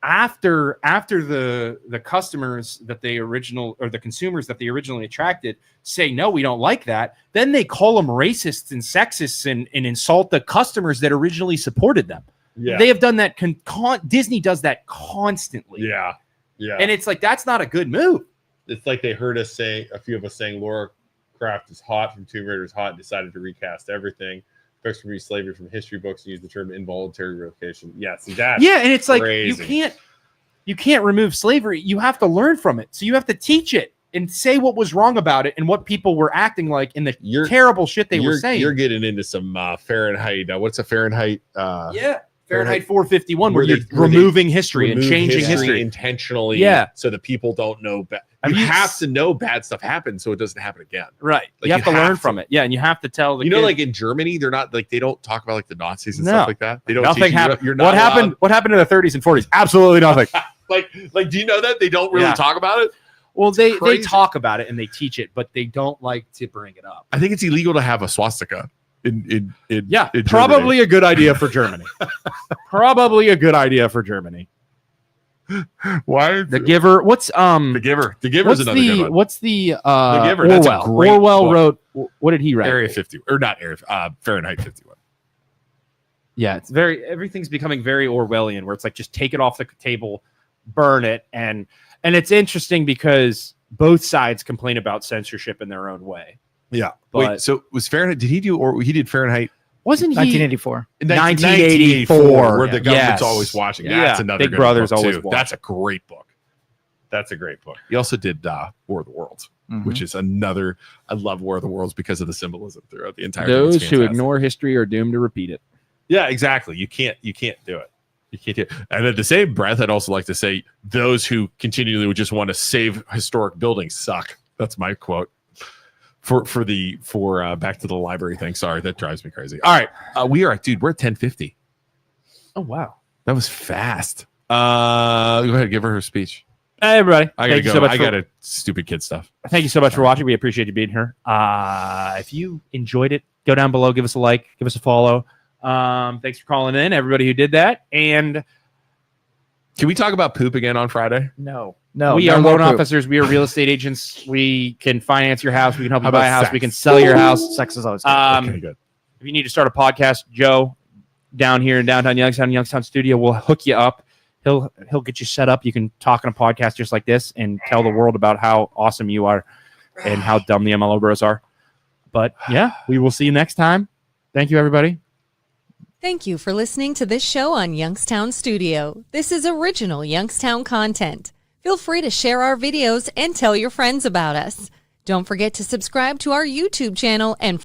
after the customers that they the consumers that they originally attracted say, no, we don't like that, then they call them racists and sexists and insult the customers that originally supported them. Yeah. They have done that. Disney does that constantly. Yeah. Yeah. And it's like, that's not a good move. It's like they heard us say, a few of us saying Laura Croft is hot from Tomb Raider is hot and decided to recast everything. First from slavery from history books and use the term involuntary relocation. Yeah, see that. Yeah, and it's like crazy. you can't remove slavery. You have to learn from it. So you have to teach it and say what was wrong about it and what people were acting like in the terrible shit they were saying. You're getting into some Fahrenheit. What's a Fahrenheit? Fahrenheit 451, where you're removing history and changing history intentionally. Yeah. So that people don't know. You have to know bad stuff happened so it doesn't happen again. Right. Like, you have to learn from it. Yeah. And you have to tell the You know, kids, like in Germany, they're not like, they don't talk about like the Nazis and stuff like that. They don't. Nothing teach you, happened. You're not What happened? What happened in the 30s and 40s? Absolutely nothing. like, do you know that they don't really talk about it? Well, they talk about it and they teach it, but they don't like to bring it up. I think it's illegal to have a swastika. In probably a good idea for Germany. Probably a good idea for Germany. Why? The Giver. What's The Giver? The Giver's another good one. What's the The Giver? That's a Orwell? great Orwell book. wrote. What did he write? Area 50 or not Area? Fahrenheit 51. Yeah, it's everything's becoming very Orwellian, where it's like just take it off the table, burn it, and it's interesting because both sides complain about censorship in their own way. Yeah. But wait, so was Fahrenheit? Did he do or he did Fahrenheit? Wasn't he 1984? 1984, where the government's Yes. always watching. Yeah. That's another Big good Brother's book, always too. watching. That's a great book. That's a great book. He also did War of the Worlds, which is another. I love War of the Worlds because of the symbolism throughout the entire. Those thing. who ignore history are doomed to repeat it. Yeah, exactly. You can't do it. You can't do it. And at the same breath, I'd also like to say those who continually would just want to save historic buildings suck. That's my quote. For back to the library thing. Sorry, that drives me crazy. All right, we're at 10:50. Oh wow, that was fast. Go ahead, give her speech. Hey everybody, I gotta go. I got stupid kid stuff. Thank you so much for watching. We appreciate you being here. If you enjoyed it, go down below, give us a like, give us a follow. Thanks for calling in, everybody who did that. And can we talk about poop again on Friday? No, no we are more loan poop. officers. We are real estate agents. We can finance your house. We can help you How buy a about house. sex? We can sell your house. Sex is always good. Okay, good. If you need to start a podcast, Joe, down here in downtown Youngstown Studio, will hook you up. He'll get you set up. You can talk on a podcast just like this and tell the world about how awesome you are and how dumb the MLO bros are. But yeah, we will see you next time. Thank you, everybody. Thank you for listening to this show on Youngstown Studio. This is original Youngstown content. Feel free to share our videos and tell your friends about us. Don't forget to subscribe to our YouTube channel and